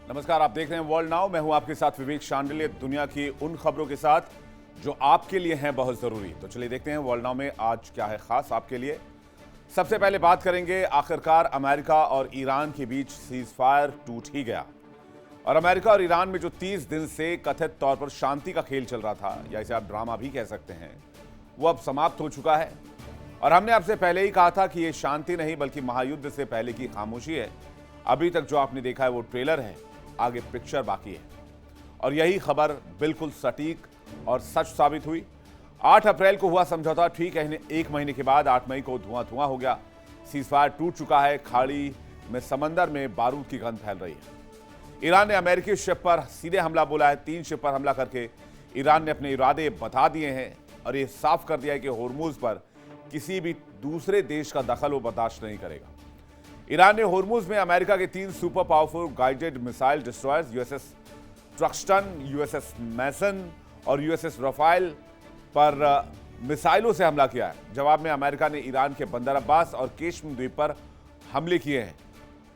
नमस्कार, आप देख रहे हैं वर्ल्ड नाउ। मैं हूं आपके साथ विवेक शांडिल्य, दुनिया की उन खबरों के साथ जो आपके लिए हैं बहुत जरूरी। तो चलिए देखते हैं वर्ल्ड नाउ में आज क्या है खास आपके लिए। सबसे पहले बात करेंगे, आखिरकार अमेरिका और ईरान के बीच सीज फायर टूट ही गया और अमेरिका और ईरान में जो 30 दिन से कथित तौर पर शांति का खेल चल रहा था, या इसे आप ड्रामा भी कह सकते हैं, वो अब समाप्त हो चुका है। और हमने आपसे पहले ही कहा था कि ये शांति नहीं बल्कि महायुद्ध से पहले की खामोशी है। अभी तक जो आपने देखा है वो ट्रेलर है, आगे पिक्चर बाकी है। और यही खबर बिल्कुल सटीक और सच साबित हुई। 8 अप्रैल को हुआ समझौता ठीक है, एक महीने के बाद 8 मई को धुआं धुआं हो गया। सीजफायर टूट चुका है, खाड़ी में समंदर में बारूद की गंध फैल रही है। ईरान ने अमेरिकी शिप पर सीधे हमला बोला है। 3 शिप पर हमला करके ईरान ने अपने इरादे बता दिए हैं और ये साफ कर दिया है कि होर्मुज पर किसी भी दूसरे देश का दखल वो बर्दाश्त नहीं करेगा। ईरान ने होर्मुज में अमेरिका के 3 super powerful guided missile destroyers USS Truxtun, USS Mason और यूएसएस रफाइल पर मिसाइलों से हमला किया है। जवाब में अमेरिका ने ईरान के बंदर अब्बास और केशम द्वीप पर हमले किए हैं।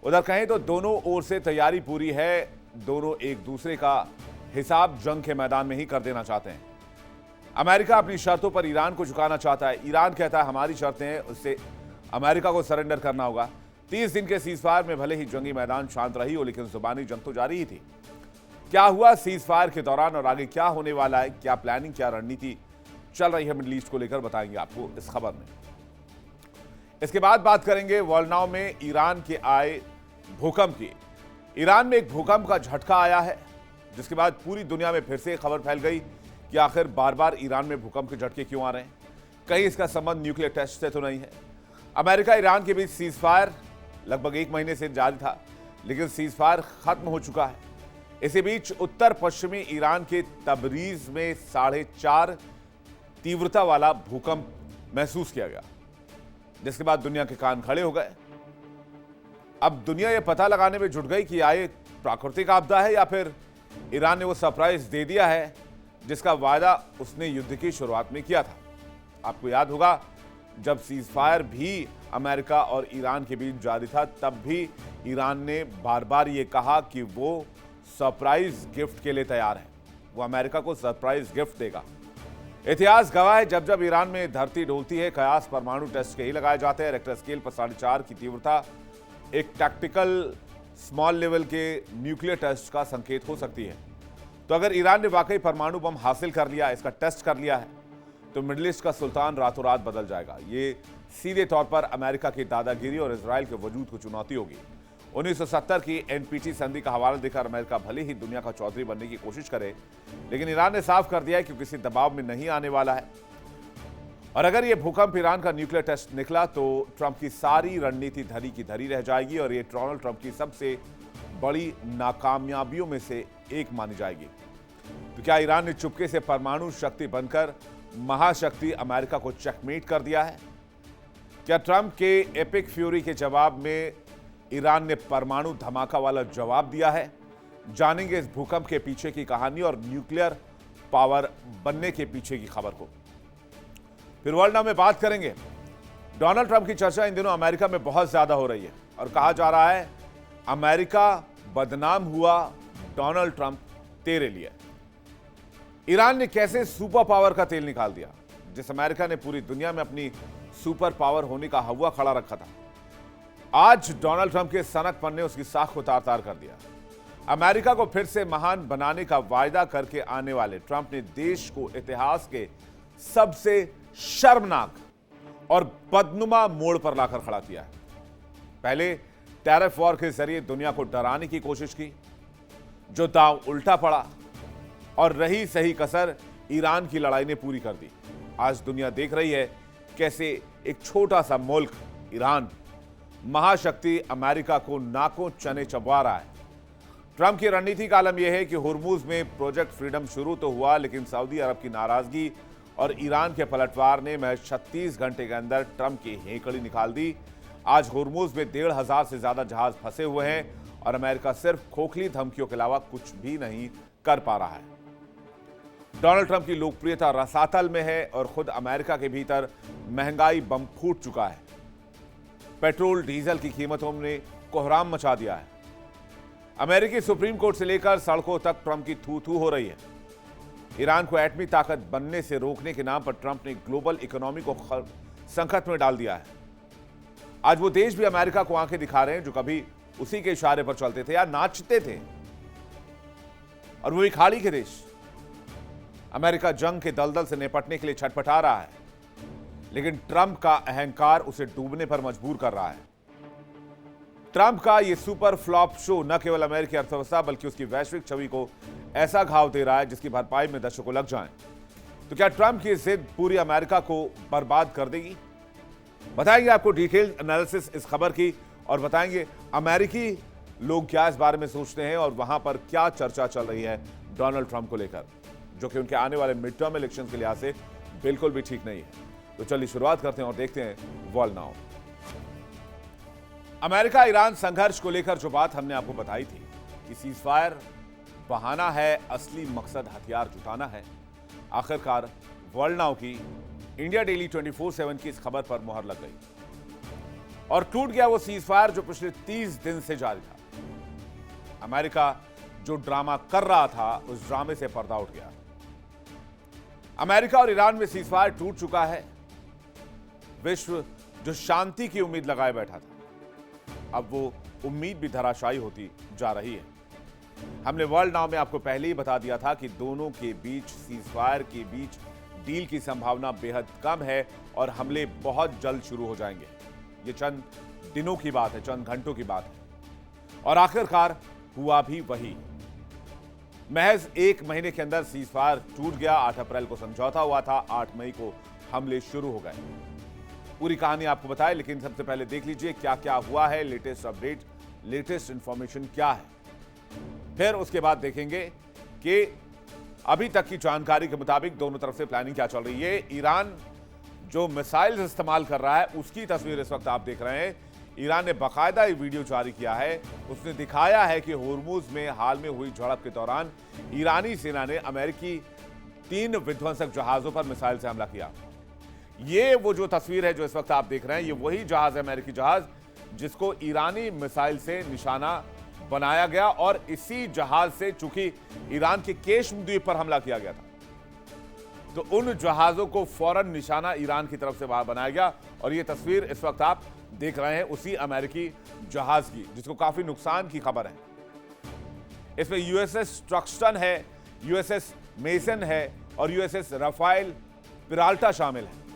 उधर कहें तो दोनों ओर से तैयारी पूरी है। दोनों एक दूसरे का हिसाब जंग के मैदान में ही कर देना चाहते हैं। अमेरिका अपनी शर्तों पर ईरान को झुकाना चाहता है। ईरान कहता है हमारी शर्तें हैं, उससे अमेरिका को सरेंडर करना होगा। 30 दिन के सीजफायर में भले ही जंगी मैदान शांत रही हो, लेकिन जुबानी जंग तो जारी ही थी। क्या हुआ सीजफायर के दौरान और आगे क्या होने वाला है, क्या प्लानिंग, क्या रणनीति चल रही है मिडिल ईस्ट को लेकर, बताएंगे आपको इस खबर में। इसके बाद बात करेंगे वर्ल्ड नाउ में ईरान के आए भूकंप की। ईरान में एक भूकंप का झटका आया है, जिसके बाद पूरी दुनिया में फिर से खबर फैल गई कि आखिर बार बार ईरान में भूकंप के झटके क्यों आ रहे हैं। कहीं इसका संबंध न्यूक्लियर टेस्ट से तो नहीं है। अमेरिका ईरान के बीच सीजफायर लगभग 1 महीने से जारी था, लेकिन सीजफायर खत्म हो चुका है। इसी बीच उत्तर पश्चिमी ईरान के तबरीज में 4.5 तीव्रता वाला भूकंप महसूस किया गया, जिसके बाद दुनिया के कान खड़े हो गए। अब दुनिया यह पता लगाने में जुट गई कि आए प्राकृतिक आपदा है या फिर ईरान ने वो सरप्राइज दे दिया है जिसका वायदा उसने युद्ध की शुरुआत में किया था। आपको याद होगा जब सीजफायर भी अमेरिका और ईरान के बीच जारी था, तब भी ईरान ने बार बार ये कहा कि वो सरप्राइज गिफ्ट के लिए तैयार है, वो अमेरिका को सरप्राइज गिफ्ट देगा। इतिहास गवाह है, जब जब ईरान में धरती डोलती है, कयास परमाणु टेस्ट के ही लगाए जाते हैं। रेक्टर स्केल पर 4.5 की तीव्रता एक टैक्टिकल स्मॉल लेवल के न्यूक्लियर टेस्ट का संकेत हो सकती है। तो अगर ईरान ने वाकई परमाणु बम हासिल कर लिया, इसका टेस्ट कर लिया है, तो मिडिल ईस्ट का सुल्तान रातों रात बदल जाएगा। ये सीधे तौर पर अमेरिका की दादागिरी और इजराइल के वजूद को चुनौती होगी। 1970 की एनपीटी संधि का हवाला देकर अमेरिका भले ही दुनिया का चौधरी बनने की कोशिश करे, लेकिन ईरान ने साफ कर दिया है कि किसी दबाव में नहीं आने वाला है। और अगर यह भूकंप ईरान का न्यूक्लियर टेस्ट निकला तो ट्रंप की सारी रणनीति धरी की धरी रह जाएगी और ये डोनाल्ड ट्रंप की सबसे बड़ी नाकामयाबियों में से एक मानी जाएगी। तो क्या ईरान ने चुपके से परमाणु शक्ति बनकर महाशक्ति अमेरिका को चेकमेट कर दिया है? क्या ट्रंप के एपिक फ्यूरी के जवाब में ईरान ने परमाणु धमाका वाला जवाब दिया है? जानेंगे इस भूकंप के पीछे की कहानी और न्यूक्लियर पावर बनने के पीछे की खबर को। फिर वर्ल्ड नाउ में बात करेंगे, डोनाल्ड ट्रंप की चर्चा इन दिनों अमेरिका में बहुत ज्यादा हो रही है और कहा जा रहा है अमेरिका बदनाम हुआ, डोनाल्ड ट्रंप तेरे लिए। ईरान ने कैसे सुपर पावर का तेल निकाल दिया, जिस अमेरिका ने पूरी दुनिया में अपनी सुपर पावर होने का हवा खड़ा रखा था। आज डोनाल्ड ट्रंप के सनकपन ने उसकी साख को तार तार कर दिया। अमेरिका को फिर से महान बनाने का वायदा करके आने वाले ट्रंप ने देश को इतिहास के सबसे शर्मनाक और बदनुमा मोड़ पर लाकर खड़ा किया है। पहले टैरिफ वॉर के जरिए दुनिया को डराने की कोशिश की, जो दांव उल्टा पड़ा और रही सही कसर ईरान की लड़ाई ने पूरी कर दी। आज दुनिया देख रही है कैसे एक छोटा सा मुल्क ईरान महाशक्ति अमेरिका को नाकों चने चबवा रहा है। ट्रंप की रणनीति का आलम यह है कि हुर्मुज में प्रोजेक्ट फ्रीडम शुरू तो हुआ, लेकिन सऊदी अरब की नाराजगी और ईरान के पलटवार ने महज 36 घंटे के अंदर ट्रंप की हेकड़ी निकाल दी। आज हुर्मुज में 1,500 से ज्यादा जहाज फंसे हुए हैं और अमेरिका सिर्फ खोखली धमकियों के अलावा कुछ भी नहीं कर पा रहा है। डोनाल्ड ट्रंप की लोकप्रियता रसातल में है और खुद अमेरिका के भीतर महंगाई बम फूट चुका है। पेट्रोल डीजल की कीमतों ने कोहराम मचा दिया है। अमेरिकी सुप्रीम कोर्ट से लेकर सड़कों तक ट्रंप की थू थू हो रही है। ईरान को एटमी ताकत बनने से रोकने के नाम पर ट्रंप ने ग्लोबल इकोनॉमी को संकट में डाल दिया है। आज वो देश भी अमेरिका को आंखें दिखा रहे हैं जो कभी उसी के इशारे पर चलते थे या नाचते थे, और वो भी खाड़ी के देश। अमेरिका जंग के दलदल से निपटने के लिए छटपटा रहा है, लेकिन ट्रंप का अहंकार उसे डूबने पर मजबूर कर रहा है। ट्रंप का यह सुपर फ्लॉप शो न केवल अमेरिकी अर्थव्यवस्था बल्कि उसकी वैश्विक छवि को ऐसा घाव दे रहा है जिसकी भरपाई में दशकों लग जाएं। तो क्या ट्रंप की जिद पूरी अमेरिका को बर्बाद कर देगी? बताएंगे आपको डिटेल एनालिसिस इस खबर की, और बताएंगे अमेरिकी लोग क्या इस बारे में सोचते हैं और वहां पर क्या चर्चा चल रही है डोनाल्ड ट्रंप को लेकर, जो कि उनके आने वाले मिड टर्म इलेक्शन के लिहाज से बिल्कुल भी ठीक नहीं है। तो चलिए शुरुआत करते हैं और देखते हैं वर्ल्ड नाउ। अमेरिका ईरान संघर्ष को लेकर जो बात हमने आपको बताई थी कि सीजफायर बहाना है, असली मकसद हथियार जुटाना है, आखिरकार वर्ल्ड नाउ की इंडिया डेली 24/7 की इस खबर पर मुहर लग गई और टूट गया वो सीजफायर जो पिछले 30 दिन से जारी था। अमेरिका जो ड्रामा कर रहा था उस ड्रामे से पर्दा उठ गया। अमेरिका और ईरान में सीजफायर टूट चुका है। विश्व जो शांति की उम्मीद लगाए बैठा था, अब वो उम्मीद भी धराशायी होती जा रही है। हमने वर्ल्ड नाउ में आपको पहले ही बता दिया था कि दोनों के बीच सीजफायर के बीच डील की संभावना बेहद कम है और हमले बहुत जल्द शुरू हो जाएंगे। ये चंद दिनों की बात है, चंद घंटों की बात है, और आखिरकार हुआ भी वही। महज 1 महीने के अंदर सीजफायर टूट गया। 8 अप्रैल को समझौता हुआ था, 8 मई को हमले शुरू हो गए। पूरी कहानी आपको बताएं, लेकिन सबसे पहले देख लीजिए क्या क्या हुआ है, लेटेस्ट अपडेट, लेटेस्ट इंफॉर्मेशन क्या है। फिर उसके बाद देखेंगे कि अभी तक की जानकारी के मुताबिक दोनों तरफ से प्लानिंग क्या चल रही है। ईरान जो मिसाइल इस्तेमाल कर रहा है उसकी तस्वीर इस वक्त आप देख रहे हैं। ईरान ने बाकायदा एक वीडियो जारी किया है, उसने दिखाया है कि होर्मुज में हाल में हुई झड़प के दौरान ईरानी सेना ने अमेरिकी 3 विध्वंसक जहाजों पर मिसाइल से हमला किया। ये वो जो तस्वीर है जो इस वक्त आप देख रहे हैं, ये वही जहाज है, अमेरिकी जहाज, जिसको ईरानी मिसाइल से निशाना बनाया गया, और इसी जहाज से चूंकि ईरान के केश्म द्वीप पर हमला किया गया था तो उन जहाजों को फौरन निशाना ईरान की तरफ से बाहर बनाया गया। और ये तस्वीर इस वक्त आप देख रहे हैं उसी अमेरिकी जहाज की, जिसको काफी नुकसान की खबर है। इसमें यूएसएस ट्रक्स्टन है, यूएसएस मेसन है और यूएसएस राफेल पिराल्टा शामिल है।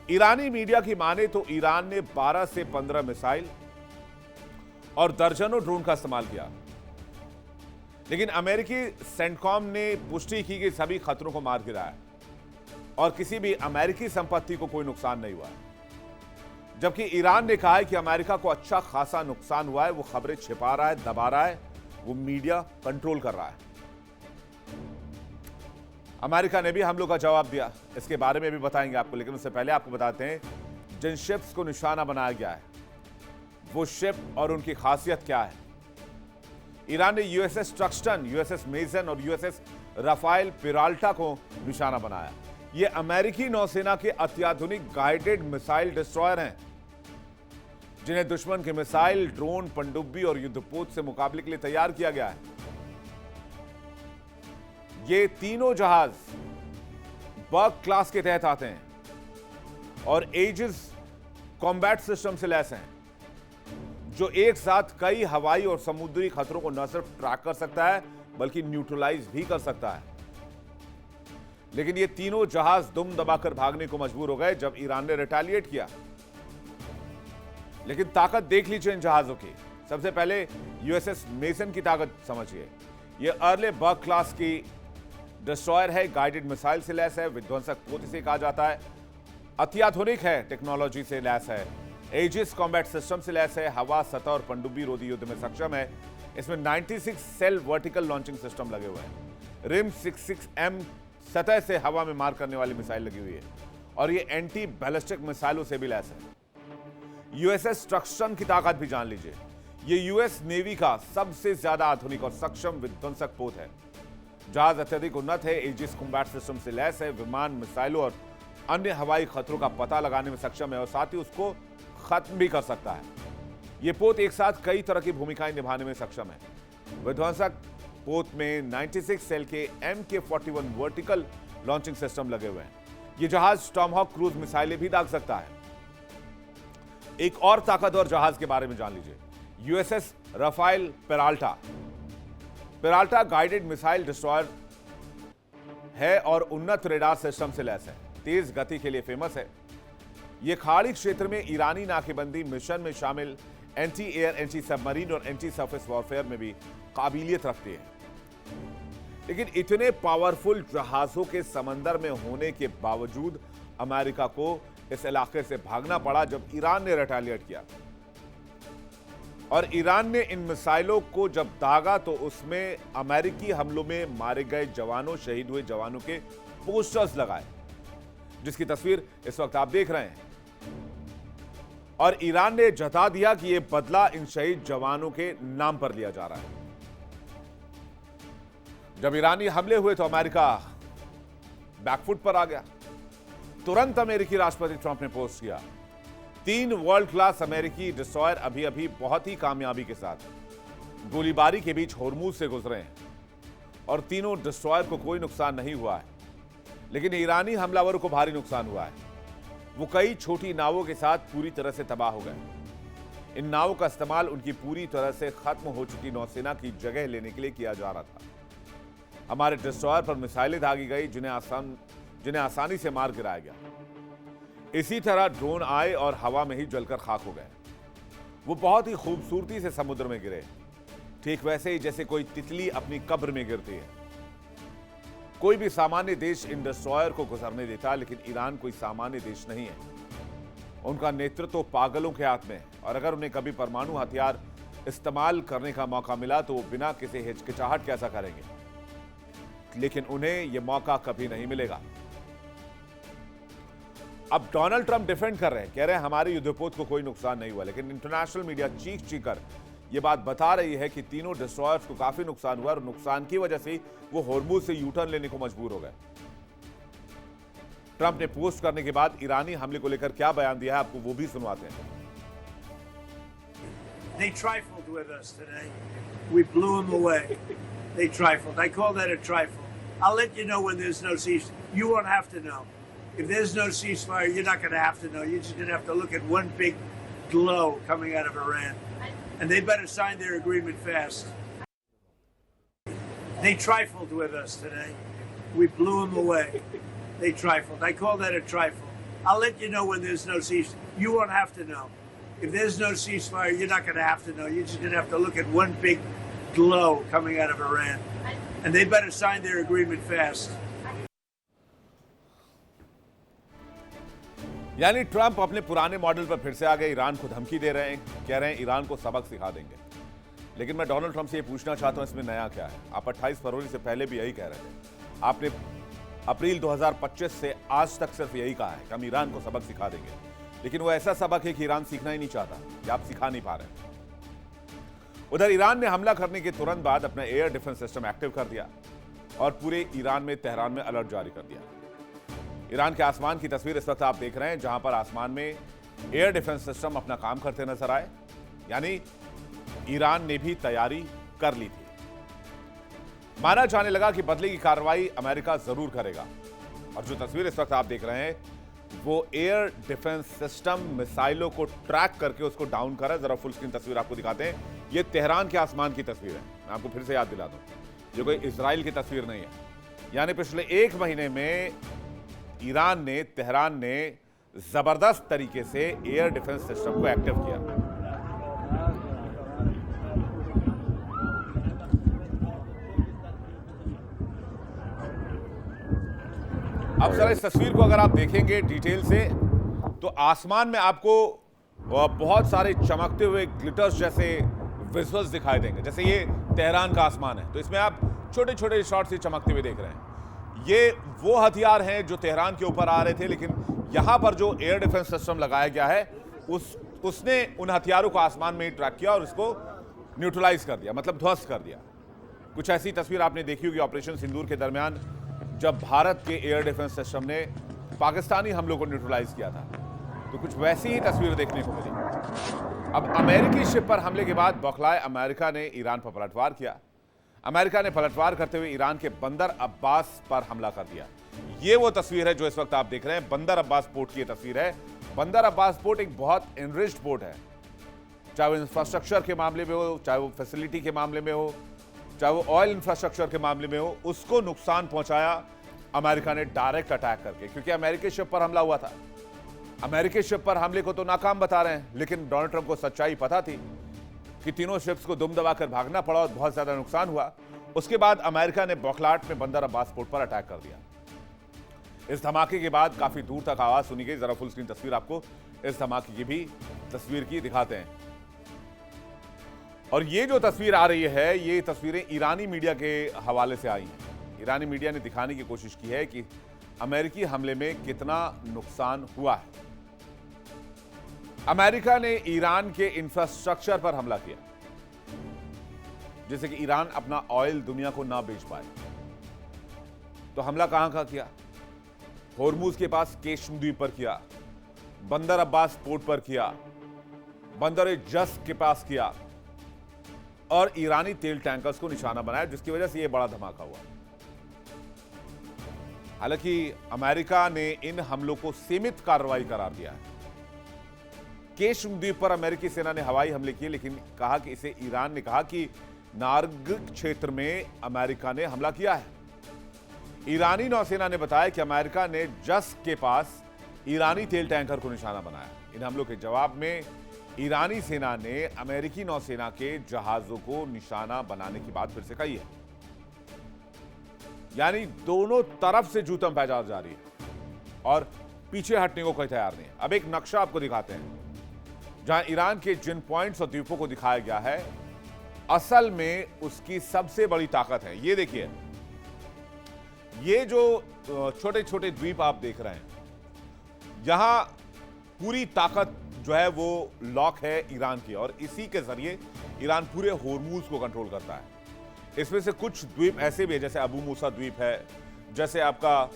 ईरानी मीडिया की माने तो ईरान ने 12 से 15 मिसाइल और दर्जनों ड्रोन का इस्तेमाल किया, लेकिन अमेरिकी सेंटकॉम ने पुष्टि की कि सभी खतरों को मार गिराया और किसी भी अमेरिकी संपत्ति को कोई नुकसान नहीं हुआ है। जबकि ईरान ने कहा है कि अमेरिका को अच्छा खासा नुकसान हुआ है। वो खबरें छिपा रहा है, दबा रहा है, वो मीडिया कंट्रोल कर रहा है। अमेरिका ने भी हमलों का जवाब दिया, इसके बारे में भी बताएंगे आपको, लेकिन उससे पहले आपको बताते हैं जिन शिप्स को निशाना बनाया गया है वो शिप और उनकी खासियत क्या है। ईरान ने यूएसएस ट्रक्स्टन, यूएसएस मेसन और यूएसएस राफेल पिराल्टा को निशाना बनाया। ये अमेरिकी नौसेना के अत्याधुनिक गाइडेड मिसाइल डिस्ट्रॉयर हैं, जिन्हें दुश्मन के मिसाइल, ड्रोन, पनडुब्बी और युद्धपोत से मुकाबले के लिए तैयार किया गया है। ये तीनों जहाज बर्ग क्लास के तहत आते हैं और एजिस कॉम्बैट सिस्टम से लैस हैं, जो एक साथ कई हवाई और समुद्री खतरों को न सिर्फ ट्रैक कर सकता है बल्कि न्यूट्रलाइज भी कर सकता है। लेकिन ये तीनों जहाज दुम दबाकर भागने को मजबूर हो गए जब ईरान ने रिटेलिएट किया। लेकिन ताकत देख लीजिए इन जहाजों की। सबसे पहले यूएसएस मेसन की ताकत समझिए। ये अर्ले बर्ग क्लास की डिस्ट्रॉयर है, गाइडेड मिसाइल से लैस है, विध्वंसक पोत इसे कहा जाता है, अत्याधुनिक है, टेक्नोलॉजी से लैस है, एजिस कॉम्बैट सिस्टम से लैस है, हवा, सतह और पनडुब्बी रोधी युद्ध में सक्षम है। इसमें 96 सेल वर्टिकल लॉन्चिंग सिस्टम लगे हुए हैं। रिम 66M सतह से हवा में मार करने वाली मिसाइल लगी हुई है और ये एंटी बैलिस्टिक मिसाइलों से भी लैस है। यूएसएस ट्रक्स्टन की ताकत भी जान लीजिए। ये यूएस नेवी का सबसे ज्यादा आधुनिक और सक्षम विध्वंसक पोत है। जहाज अत्यधिक उन्नत है, एजिस कॉम्बैट सिस्टम से लैस है, विमान, मिसाइलों और अन्य हवाई खतरों का पता लगाने में सक्षम है और साथ ही उसको खत्म भी कर सकता है। ये पोत एक साथ कई तरह की भूमिकाएं निभाने में सक्षम है। विध्वंसक पोत में 96 सेल के MK-41 वर्टिकल लॉन्चिंग सिस्टम लगे हुए हैं। ये जहाज टॉमहॉक क्रूज मिसाइलें भी दाग सकता है। एक और ताकतवर जहाज के बारे में जान लीजिए, USS Rafael Peralta. Peralta guided missile destroyer है और उन्नत रेडार सिस्टम से लैस है। तेज गति के लिए फेमस है। यह खाड़ी क्षेत्र में ईरानी नाकेबंदी मिशन में शामिल एंटी एयर, एंटी सबमरीन और एंटी सरफेस वॉरफेयर में भी काबिलियत रखती है। लेकिन इतने पावरफुल जहाजों के समंदर में होने के बावजूद अमेरिका को इस इलाके से भागना पड़ा जब ईरान ने रिटेलिएट किया। और ईरान ने इन मिसाइलों को जब दागा तो उसमें अमेरिकी हमलों में मारे गए जवानों, शहीद हुए जवानों के पोस्टर्स लगाए, जिसकी तस्वीर इस वक्त आप देख रहे हैं। और ईरान ने जता दिया कि यह बदला इन शहीद जवानों के नाम पर लिया जा रहा है। जब ईरानी हमले हुए तो अमेरिका बैकफुट पर आ गया। तुरंत अमेरिकी राष्ट्रपति ट्रंप ने पोस्ट किया, 3 वर्ल्ड क्लास अमेरिकी डिस्ट्रॉयर अभी अभी बहुत ही कामयाबी के साथ गोलीबारी के बीच होर्मुज से गुजरे हैं और तीनों डिस्ट्रॉयर को कोई नुकसान नहीं हुआ है, लेकिन ईरानी हमलावरों को भारी नुकसान हुआ है। वो कई छोटी नावों के साथ पूरी तरह से तबाह हो गए। इन नावों का इस्तेमाल उनकी पूरी तरह से खत्म हो चुकी नौसेना की जगह लेने के लिए किया जा रहा था। हमारे डिस्ट्रॉयर पर मिसाइलें दागी गई जिन्हें आसानी से मार गिराया गया। इसी तरह ड्रोन आए और हवा में ही जलकर खाक हो गए। वो बहुत ही खूबसूरती से समुद्र में गिरे, ठीक वैसे ही जैसे कोई तितली अपनी कब्र में गिरती है। कोई भी सामान्य देश इन डिस्ट्रॉयर को गुजरने देता, लेकिन ईरान कोई सामान्य देश नहीं है। उनका नेतृत्व तो पागलों के हाथ में है और अगर उन्हें कभी परमाणु हथियार इस्तेमाल करने का मौका मिला तो वो बिना किसी हिचकिचाहट के ऐसा करेंगे, लेकिन उन्हें यह मौका कभी नहीं मिलेगा। अब डोनाल्ड ट्रंप डिफेंड कर रहे हैं, कह रहे हैं हमारे युद्धपोत को कोई नुकसान नहीं हुआ, लेकिन इंटरनेशनल मीडिया चीख कर यह बात बता रही है कि तीनों डिस्ट्रॉयर्स को काफी नुकसान हुआ और नुकसान की वजह से वो होर्मुज से यू टर्न लेने को मजबूर हो गए। ट्रंप ने पोस्ट करने के बाद ईरानी हमले को लेकर क्या बयान दिया है, आपको वो भी सुनवाते हैं। They trifled with us today. We blew them away. They trifled. I call that a trifle. I'll let you know when there's no ceasefire. You won't have to know. If there's no ceasefire, you're not going to have to know. You're just going to have to look at one big glow coming out of Iran. And they better sign their agreement fast. They trifled with us today. We blew them away. They trifled. I call that a trifle. I'll let you know when there's no ceasefire. You won't have to know. If there's no ceasefire, you're not going to have to know. You're just going to have to look at one big glow coming out of Iran. And they better sign their agreement fast. यानी Trump अपने पुराने model पर फिर से आ गए, Iran को धमकी दे रहे हैं, कह रहे हैं ईरान को सबक सिखा देंगे। लेकिन मैं डोनाल्ड ट्रंप से ये पूछना चाहता हूं, इसमें नया क्या है? आप 28 फरवरी से पहले भी यही कह रहे थे। आपने अप्रैल 2025 से आज तक सिर्फ यही कहा है कि हम ईरान को सबक सिखा देंगे, लेकिन वो ऐसा सबक है कि ईरान सीखना ही नहीं चाहता, कि आप सिखा नहीं पा रहे। उधर ईरान ने हमला करने के तुरंत बाद अपना एयर डिफेंस सिस्टम एक्टिव कर दिया और पूरे ईरान में, तेहरान में अलर्ट जारी कर दिया। ईरान के आसमान की तस्वीर इस वक्त आप देख रहे हैं, जहां पर आसमान में एयर डिफेंस सिस्टम अपना काम करते नजर आए। यानी ईरान ने भी तैयारी कर ली थी। माना जाने लगा कि बदले की कार्रवाई अमेरिका जरूर करेगा। और जो तस्वीर इस वक्त आप देख रहे हैं वो एयर डिफेंस सिस्टम मिसाइलों को ट्रैक करके उसको डाउन कर रहा है। जरा फुल स्क्रीन तस्वीर आपको दिखाते हैं। ये तेहरान के आसमान की तस्वीर है। मैं आपको फिर से याद दिला दूं, ये कोई इजराइल की तस्वीर नहीं है। यानी पिछले 1 महीने में ईरान ने, तेहरान ने जबरदस्त तरीके से एयर डिफेंस सिस्टम को एक्टिव किया। अब जरा इस तस्वीर को अगर आप देखेंगे डिटेल से तो आसमान में आपको बहुत सारे चमकते हुए ग्लिटर्स जैसे विजुअल्स दिखाई देंगे। जैसे ये तेहरान का आसमान है तो इसमें आप छोटे छोटे शॉट्स चमकते हुए देख रहे हैं। ये वो हथियार हैं जो तेहरान के ऊपर आ रहे थे, लेकिन यहां पर जो एयर डिफेंस सिस्टम लगाया गया है उसने उन हथियारों को आसमान में ही ट्रैक किया और उसको न्यूट्रलाइज कर दिया, मतलब ध्वस्त कर दिया। कुछ ऐसी तस्वीर आपने देखी होगी ऑपरेशन सिंदूर के दरमियान, जब भारत के एयर डिफेंस सिस्टम ने पाकिस्तानी हमलों को न्यूट्रलाइज किया था, तो कुछ वैसी ही तस्वीर देखने को मिली। अब अमेरिकी शिप पर हमले के बाद बौखलाए अमेरिका ने ईरान पर पलटवार किया। अमेरिका ने पलटवार करते हुए ईरान के बंदर अब्बास पर हमला कर दिया। ये वो तस्वीर है जो इस वक्त आप देख रहे हैं, बंदर अब्बास पोर्ट की तस्वीर है। बंदर अब्बास पोर्ट एक बहुत एनरिच्ड पोर्ट है, चाहे वो इंफ्रास्ट्रक्चर के मामले में हो, चाहे वो फैसिलिटी के मामले में हो, चाहे वो ऑयल इंफ्रास्ट्रक्चर के मामले में हो, उसको नुकसान पहुंचाया अमेरिका ने डायरेक्ट अटैक करके, क्योंकि अमेरिकी शिप पर हमला हुआ था। अमेरिकी शिप पर हमले को तो नाकाम बता रहे हैं, लेकिन डोनाल्ड ट्रंप को सच्चाई पता थी कि तीनों शिप्स को दुम दबाकर भागना पड़ा और बहुत ज्यादा नुकसान हुआ। उसके बाद अमेरिका ने बौखलाहट में बंदर अब्बास पोर्ट पर अटैक कर दिया। इस धमाके के बाद काफी दूर तक आवाज सुनी गई। जरा फुल स्क्रीन तस्वीर आपको इस धमाके की भी तस्वीर की दिखाते हैं। और ये जो तस्वीर आ रही है, ये तस्वीरें ईरानी मीडिया के हवाले से आई हैं। ईरानी मीडिया ने दिखाने की कोशिश की है कि अमेरिकी हमले में कितना नुकसान हुआ है। अमेरिका ने ईरान के इंफ्रास्ट्रक्चर पर हमला किया, जैसे कि ईरान अपना ऑयल दुनिया को ना बेच पाए। तो हमला कहां का किया? होर्मुज के पास केशम द्वीप पर किया, बंदर अब्बास पोर्ट पर किया, बंदर जस के पास किया और ईरानी तेल टैंकर्स को निशाना बनाया, जिसकी वजह से यह बड़ा धमाका हुआ। हालांकि अमेरिका ने इन हमलों को सीमित कार्रवाई करार दिया है। केशम द्वीप पर अमेरिकी सेना ने हवाई हमले किए, लेकिन कहा कि इसे ईरान ने कहा कि नार्गिक क्षेत्र में अमेरिका ने हमला किया है। ईरानी नौसेना ने बताया कि अमेरिका ने जस के पास ईरानी तेल टैंकर को निशाना बनाया। इन हमलों के जवाब में ईरानी सेना ने अमेरिकी नौसेना के जहाजों को निशाना बनाने की बात फिर से कही है। यानी दोनों तरफ से जूतम पैजार जारी है और पीछे हटने को कोई तैयार नहीं है। अब एक नक्शा आपको दिखाते हैं जहां ईरान के जिन पॉइंट्स और द्वीपों को दिखाया गया है, असल में उसकी सबसे बड़ी ताकत है। ये देखिए, ये जो छोटे छोटे द्वीप आप देख रहे हैं, यहां पूरी ताकत जो है वो लॉक है ईरान की, और इसी के जरिए ईरान पूरे होर्मुज को कंट्रोल करता है। इसमें से कुछ द्वीप ऐसे भी है, जैसे अबू मूसा द्वीप है, जैसे आपका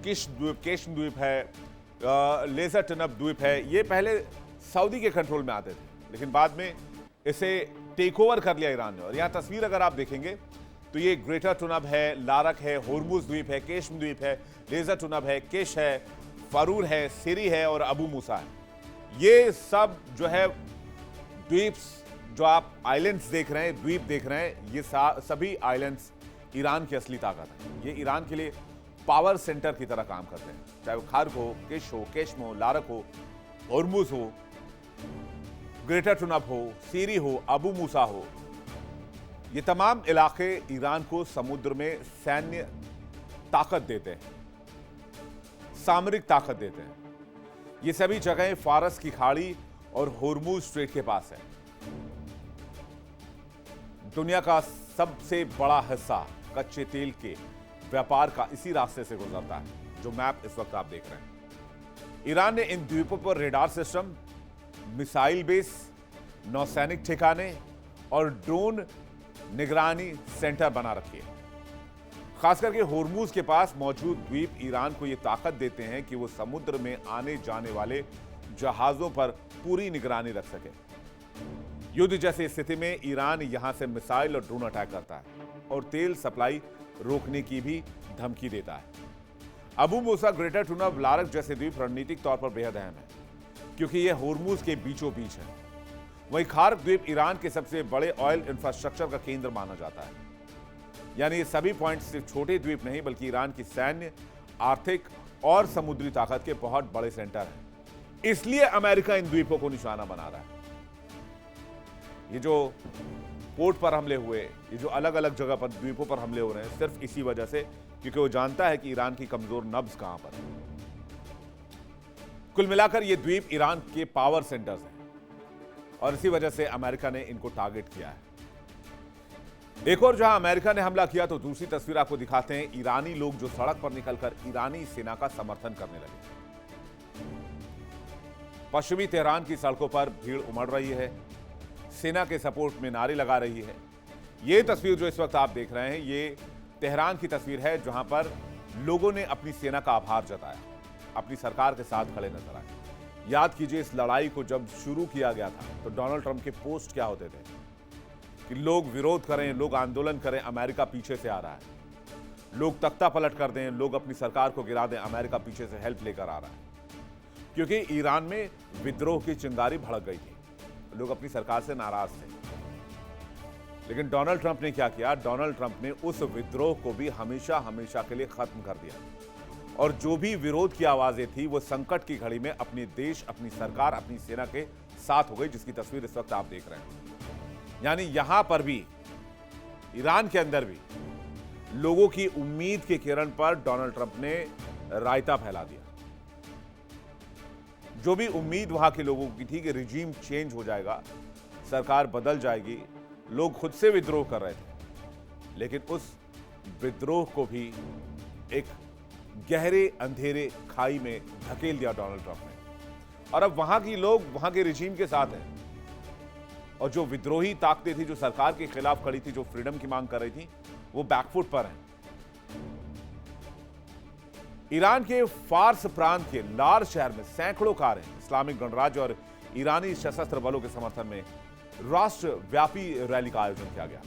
केशम द्वीप है, लेजर टनब द्वीप है। ये पहले सऊदी के कंट्रोल में आते थे, लेकिन बाद में इसे टेक ओवर कर लिया ईरान ने। और यहां तस्वीर अगर आप देखेंगे तो ये ग्रेटर टुनब है, लारक है, होर्मुज द्वीप है, केशम द्वीप है, लेजर टुनब है, किश है, फरूर है, सिरी है और अबू मूसा है। ये सब जो है द्वीप्स, जो आप आइलैंड्स देख रहे हैं, द्वीप देख रहे हैं, ये सभी आइलैंड्स ईरान की असली ताकत है। ये ईरान के लिए पावर सेंटर की तरह काम करते हैं, चाहे वो खार्क हो, किश हो, केशम हो, लारक हो, होर्मुज हो, ग्रेटर टुनब हो, सीरी हो, अबू मूसा हो। ये तमाम इलाके ईरान को समुद्र में सैन्य ताकत देते हैं, सामरिक ताकत देते हैं। ये सभी जगहें फारस की खाड़ी और होर्मुज स्ट्रेट के पास है। दुनिया का सबसे बड़ा हिस्सा कच्चे तेल के व्यापार का इसी रास्ते से गुजरता है, जो मैप इस वक्त आप देख रहे हैं। ईरान ने इन द्वीपों पर रेडार सिस्टम, मिसाइल बेस, नौसैनिक ठिकाने और ड्रोन निगरानी सेंटर बना रखी है। खास करके होर्मुज के पास मौजूद द्वीप ईरान को यह ताकत देते हैं कि वो समुद्र में आने जाने वाले जहाजों पर पूरी निगरानी रख सके। युद्ध जैसी स्थिति में ईरान यहां से मिसाइल और ड्रोन अटैक करता है और तेल सप्लाई रोकने की भी धमकी देता है। अबू मूसा, ग्रेटर टुनब, लारक जैसे द्वीप रणनीतिक तौर पर बेहद अहम है, क्योंकि यह होर्मुज के बीचों बीच है। वहीं खार्क द्वीप ईरान के सबसे बड़े ऑयल इंफ्रास्ट्रक्चर का केंद्र माना जाता है। यानी ये सभी पॉइंट सिर्फ छोटे द्वीप नहीं, बल्कि ईरान की सैन्य, आर्थिक और समुद्री ताकत के बहुत बड़े सेंटर हैं। इसलिए अमेरिका इन द्वीपों को निशाना बना रहा है। ये जो पोर्ट पर हमले हुए, ये जो अलग अलग जगह पर द्वीपों पर हमले हो रहे हैं, सिर्फ इसी वजह से, क्योंकि वो जानता है कि ईरान की कमजोर नब्ज कहां पर है। कुल मिलाकर ये द्वीप ईरान के पावर सेंटर्स हैं और इसी वजह से अमेरिका ने इनको टारगेट किया है। एक और जहां अमेरिका ने हमला किया, तो दूसरी तस्वीर आपको दिखाते हैं। ईरानी लोग जो सड़क पर निकलकर ईरानी सेना का समर्थन करने लगे। पश्चिमी तेहरान की सड़कों पर भीड़ उमड़ रही है, सेना के सपोर्ट में नारे लगा रही है। यह तस्वीर जो इस वक्त आप देख रहे हैं, ये तेहरान की तस्वीर है, जहां पर लोगों ने अपनी सेना का आभार जताया, अपनी सरकार के साथ खड़े नजर आए। याद कीजिए इस लड़ाई को जब शुरू किया गया था तो डोनाल्ड ट्रंप के पोस्ट क्या होते थे कि लोग विरोध करें, लोग आंदोलन करें, अमेरिका पीछे से आ रहा है, लोग तख्ता पलट कर दें, लोग अपनी सरकार को गिरा दें, अमेरिका पीछे से हेल्प लेकर आ रहा है। क्योंकि ईरान में विद्रोह की चिंगारी भड़क गई थी, लोग अपनी सरकार से नाराज थे। लेकिन डोनाल्ड ट्रंप ने क्या किया? डोनाल्ड ट्रंप ने उस विद्रोह को भी हमेशा हमेशा के लिए खत्म कर दिया और जो भी विरोध की आवाजें थी वो संकट की घड़ी में अपने देश, अपनी सरकार, अपनी सेना के साथ हो गई, जिसकी तस्वीर इस वक्त आप देख रहे हैं। यानी यहां पर भी, ईरान के अंदर भी लोगों की उम्मीद के किरण पर डोनाल्ड ट्रंप ने रायता फैला दिया। जो भी उम्मीद वहां के लोगों की थी कि रिजीम चेंज हो जाएगा, सरकार बदल जाएगी, लोग खुद से विद्रोह कर रहे थे, लेकिन उस विद्रोह को भी एक गहरे अंधेरे खाई में धकेल दिया डोनाल्ड ट्रंप ने। और अब वहां के लोग वहां के रिजीम के साथ हैं और जो विद्रोही ताकतें थी, जो सरकार के खिलाफ खड़ी थी, जो फ्रीडम की मांग कर रही थी, वो बैकफुट पर हैं। ईरान के फार्स प्रांत के लार शहर में सैकड़ों कारें इस्लामिक गणराज्य और ईरानी सशस्त्र बलों के समर्थन में राष्ट्रव्यापी रैली का आयोजन किया गया।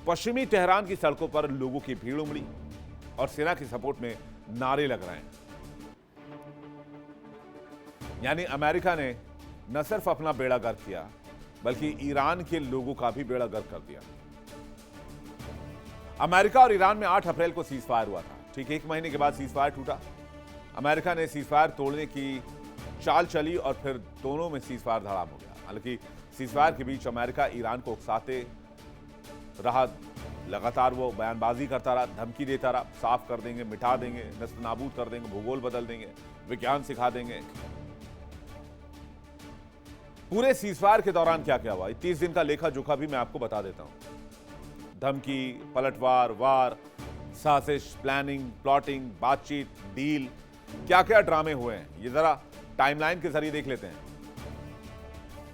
पश्चिमी तेहरान की सड़कों पर लोगों की भीड़ उमड़ी और सेना की सपोर्ट में नारे लग रहे हैं। यानी अमेरिका ने न सिर्फ अपना बेड़ा गर्क किया, बल्कि ईरान के लोगों का भी बेड़ा गर्क कर दिया। अमेरिका और ईरान में 8 अप्रैल को सीजफायर हुआ था। ठीक 1 महीने के बाद सीजफायर टूटा। अमेरिका ने सीजफायर तोड़ने की चाल चली और फिर दोनों में सीजफायर धड़ाम हो गया। हालांकि सीजफायर के बीच अमेरिका ईरान को उकसाते रहा, लगातार वो बयानबाजी करता रहा, धमकी देता रहा, साफ कर देंगे, मिटा देंगे, नस्ल नाबूद कर देंगे, भूगोल बदल देंगे, विज्ञान सिखा देंगे। पूरे सीजफायर के दौरान क्या क्या हुआ, 30 दिन का लेखा जोखा भी मैं आपको बता देता हूं। धमकी, पलटवार, वार, साजिश, प्लानिंग, प्लॉटिंग, बातचीत, डील, क्या क्या ड्रामे हुए हैं, ये जरा टाइमलाइन के जरिए देख लेते हैं।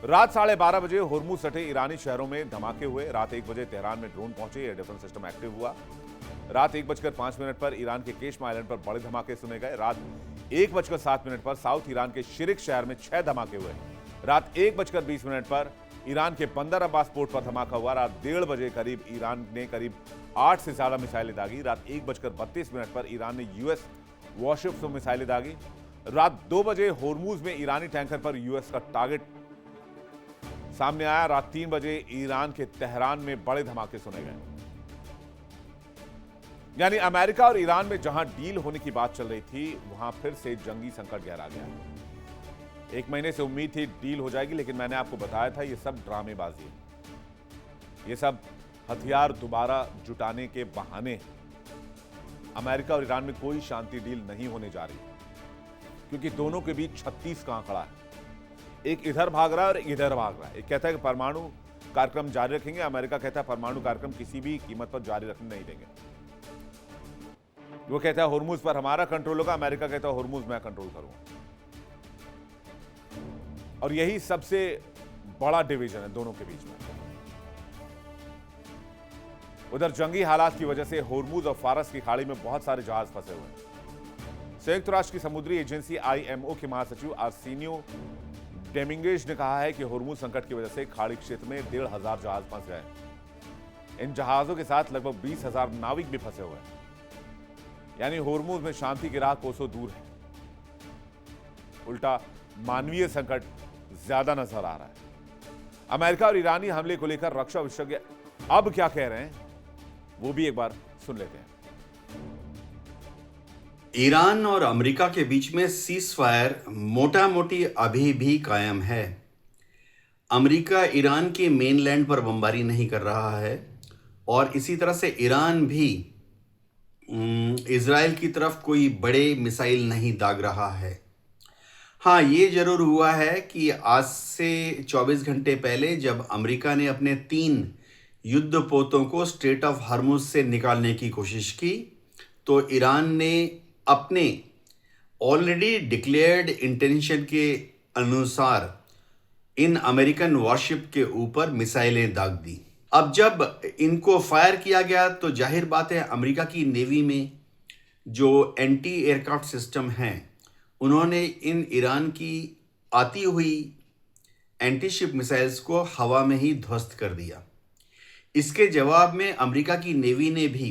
रात 12:30 बजे होर्मुज सटे ईरानी शहरों में धमाके हुए। रात 1 बजे तेहरान में ड्रोन पहुंचे, एयर डिफेंस सिस्टम एक्टिव हुआ। रात 1:05 पर ईरान के केशमा आइलैंड पर बड़े धमाके सुने गए। रात 1:07 पर साउथ ईरान के शिरिक शहर में 6 धमाके हुए। रात 1:20 पर ईरान के बंदर अब्बास पोर्ट पर धमाका हुआ। रात 1:30 बजे करीब ईरान ने करीब 8 से ज्यादा मिसाइलें दागी। रात 1:32 पर ईरान ने यूएस वॉरशिप्स में मिसाइलें दागी। रात 2 बजे होर्मुज में ईरानी टैंकर पर यूएस का टारगेट सामने आया। रात 3 बजे ईरान के तेहरान में बड़े धमाके सुने गए। यानी अमेरिका और ईरान में जहां डील होने की बात चल रही थी, वहां फिर से जंगी संकट गहरा गया। 1 महीने से उम्मीद थी डील हो जाएगी, लेकिन मैंने आपको बताया था ये सब ड्रामेबाजी है, ये सब हथियार दोबारा जुटाने के बहाने हैं। अमेरिका और ईरान में कोई शांति डील नहीं होने जा रही, क्योंकि दोनों के बीच 36 का आंकड़ा है। एक इधर भाग रहा है और एक इधर भाग रहा है। एक कहता है कि परमाणु कार्यक्रम जारी रखेंगे, अमेरिका कहता है परमाणु कार्यक्रम किसी भी कीमत पर जारी रखने नहीं देंगे। वो कहता है होर्मुज पर हमारा कंट्रोल होगा, अमेरिका कहता है होर्मुज मैं कंट्रोल करूंगा। और यही सबसे बड़ा डिवीजन है दोनों के बीच में। उधर जंगी हालात की वजह से होर्मुज और फारस की खाड़ी में बहुत सारे जहाज फंसे हुए हैं। संयुक्त राष्ट्र की समुद्री एजेंसी IMO के महासचिव आर्सेनियो डेमिंगेज ने कहा है कि होर्मुज संकट की वजह से खाड़ी क्षेत्र में 1,500 जहाज फंस गए। इन जहाजों के साथ लगभग 20,000 नाविक भी फंसे हुए हैं। यानी होर्मुज में शांति की राह कोसों दूर है। उल्टा मानवीय संकट ज्यादा नजर आ रहा है। अमेरिका और ईरानी हमले को लेकर रक्षा विशेषज्ञ अब क्या कह रहे हैं, वो भी एक बार सुन लेते हैं। ईरान और अमेरिका के बीच में सीज़फायर मोटा मोटी अभी भी कायम है। अमेरिका ईरान के मेनलैंड पर बमबारी नहीं कर रहा है और इसी तरह से ईरान भी इजराइल की तरफ कोई बड़े मिसाइल नहीं दाग रहा है। हाँ, ये जरूर हुआ है कि आज से 24 घंटे पहले जब अमेरिका ने अपने 3 युद्धपोतों को स्ट्रेट ऑफ हॉर्मुज से निकालने की कोशिश की, तो ईरान ने अपने ऑलरेडी डिक्लेयर्ड इंटेंशन के अनुसार इन अमेरिकन वॉरशिप के ऊपर मिसाइलें दाग दी। अब जब इनको फायर किया गया तो जाहिर बात है अमेरिका की नेवी में जो एंटी एयरक्राफ्ट सिस्टम हैं, उन्होंने इन ईरान की आती हुई एंटीशिप मिसाइल्स को हवा में ही ध्वस्त कर दिया। इसके जवाब में अमेरिका की नेवी ने भी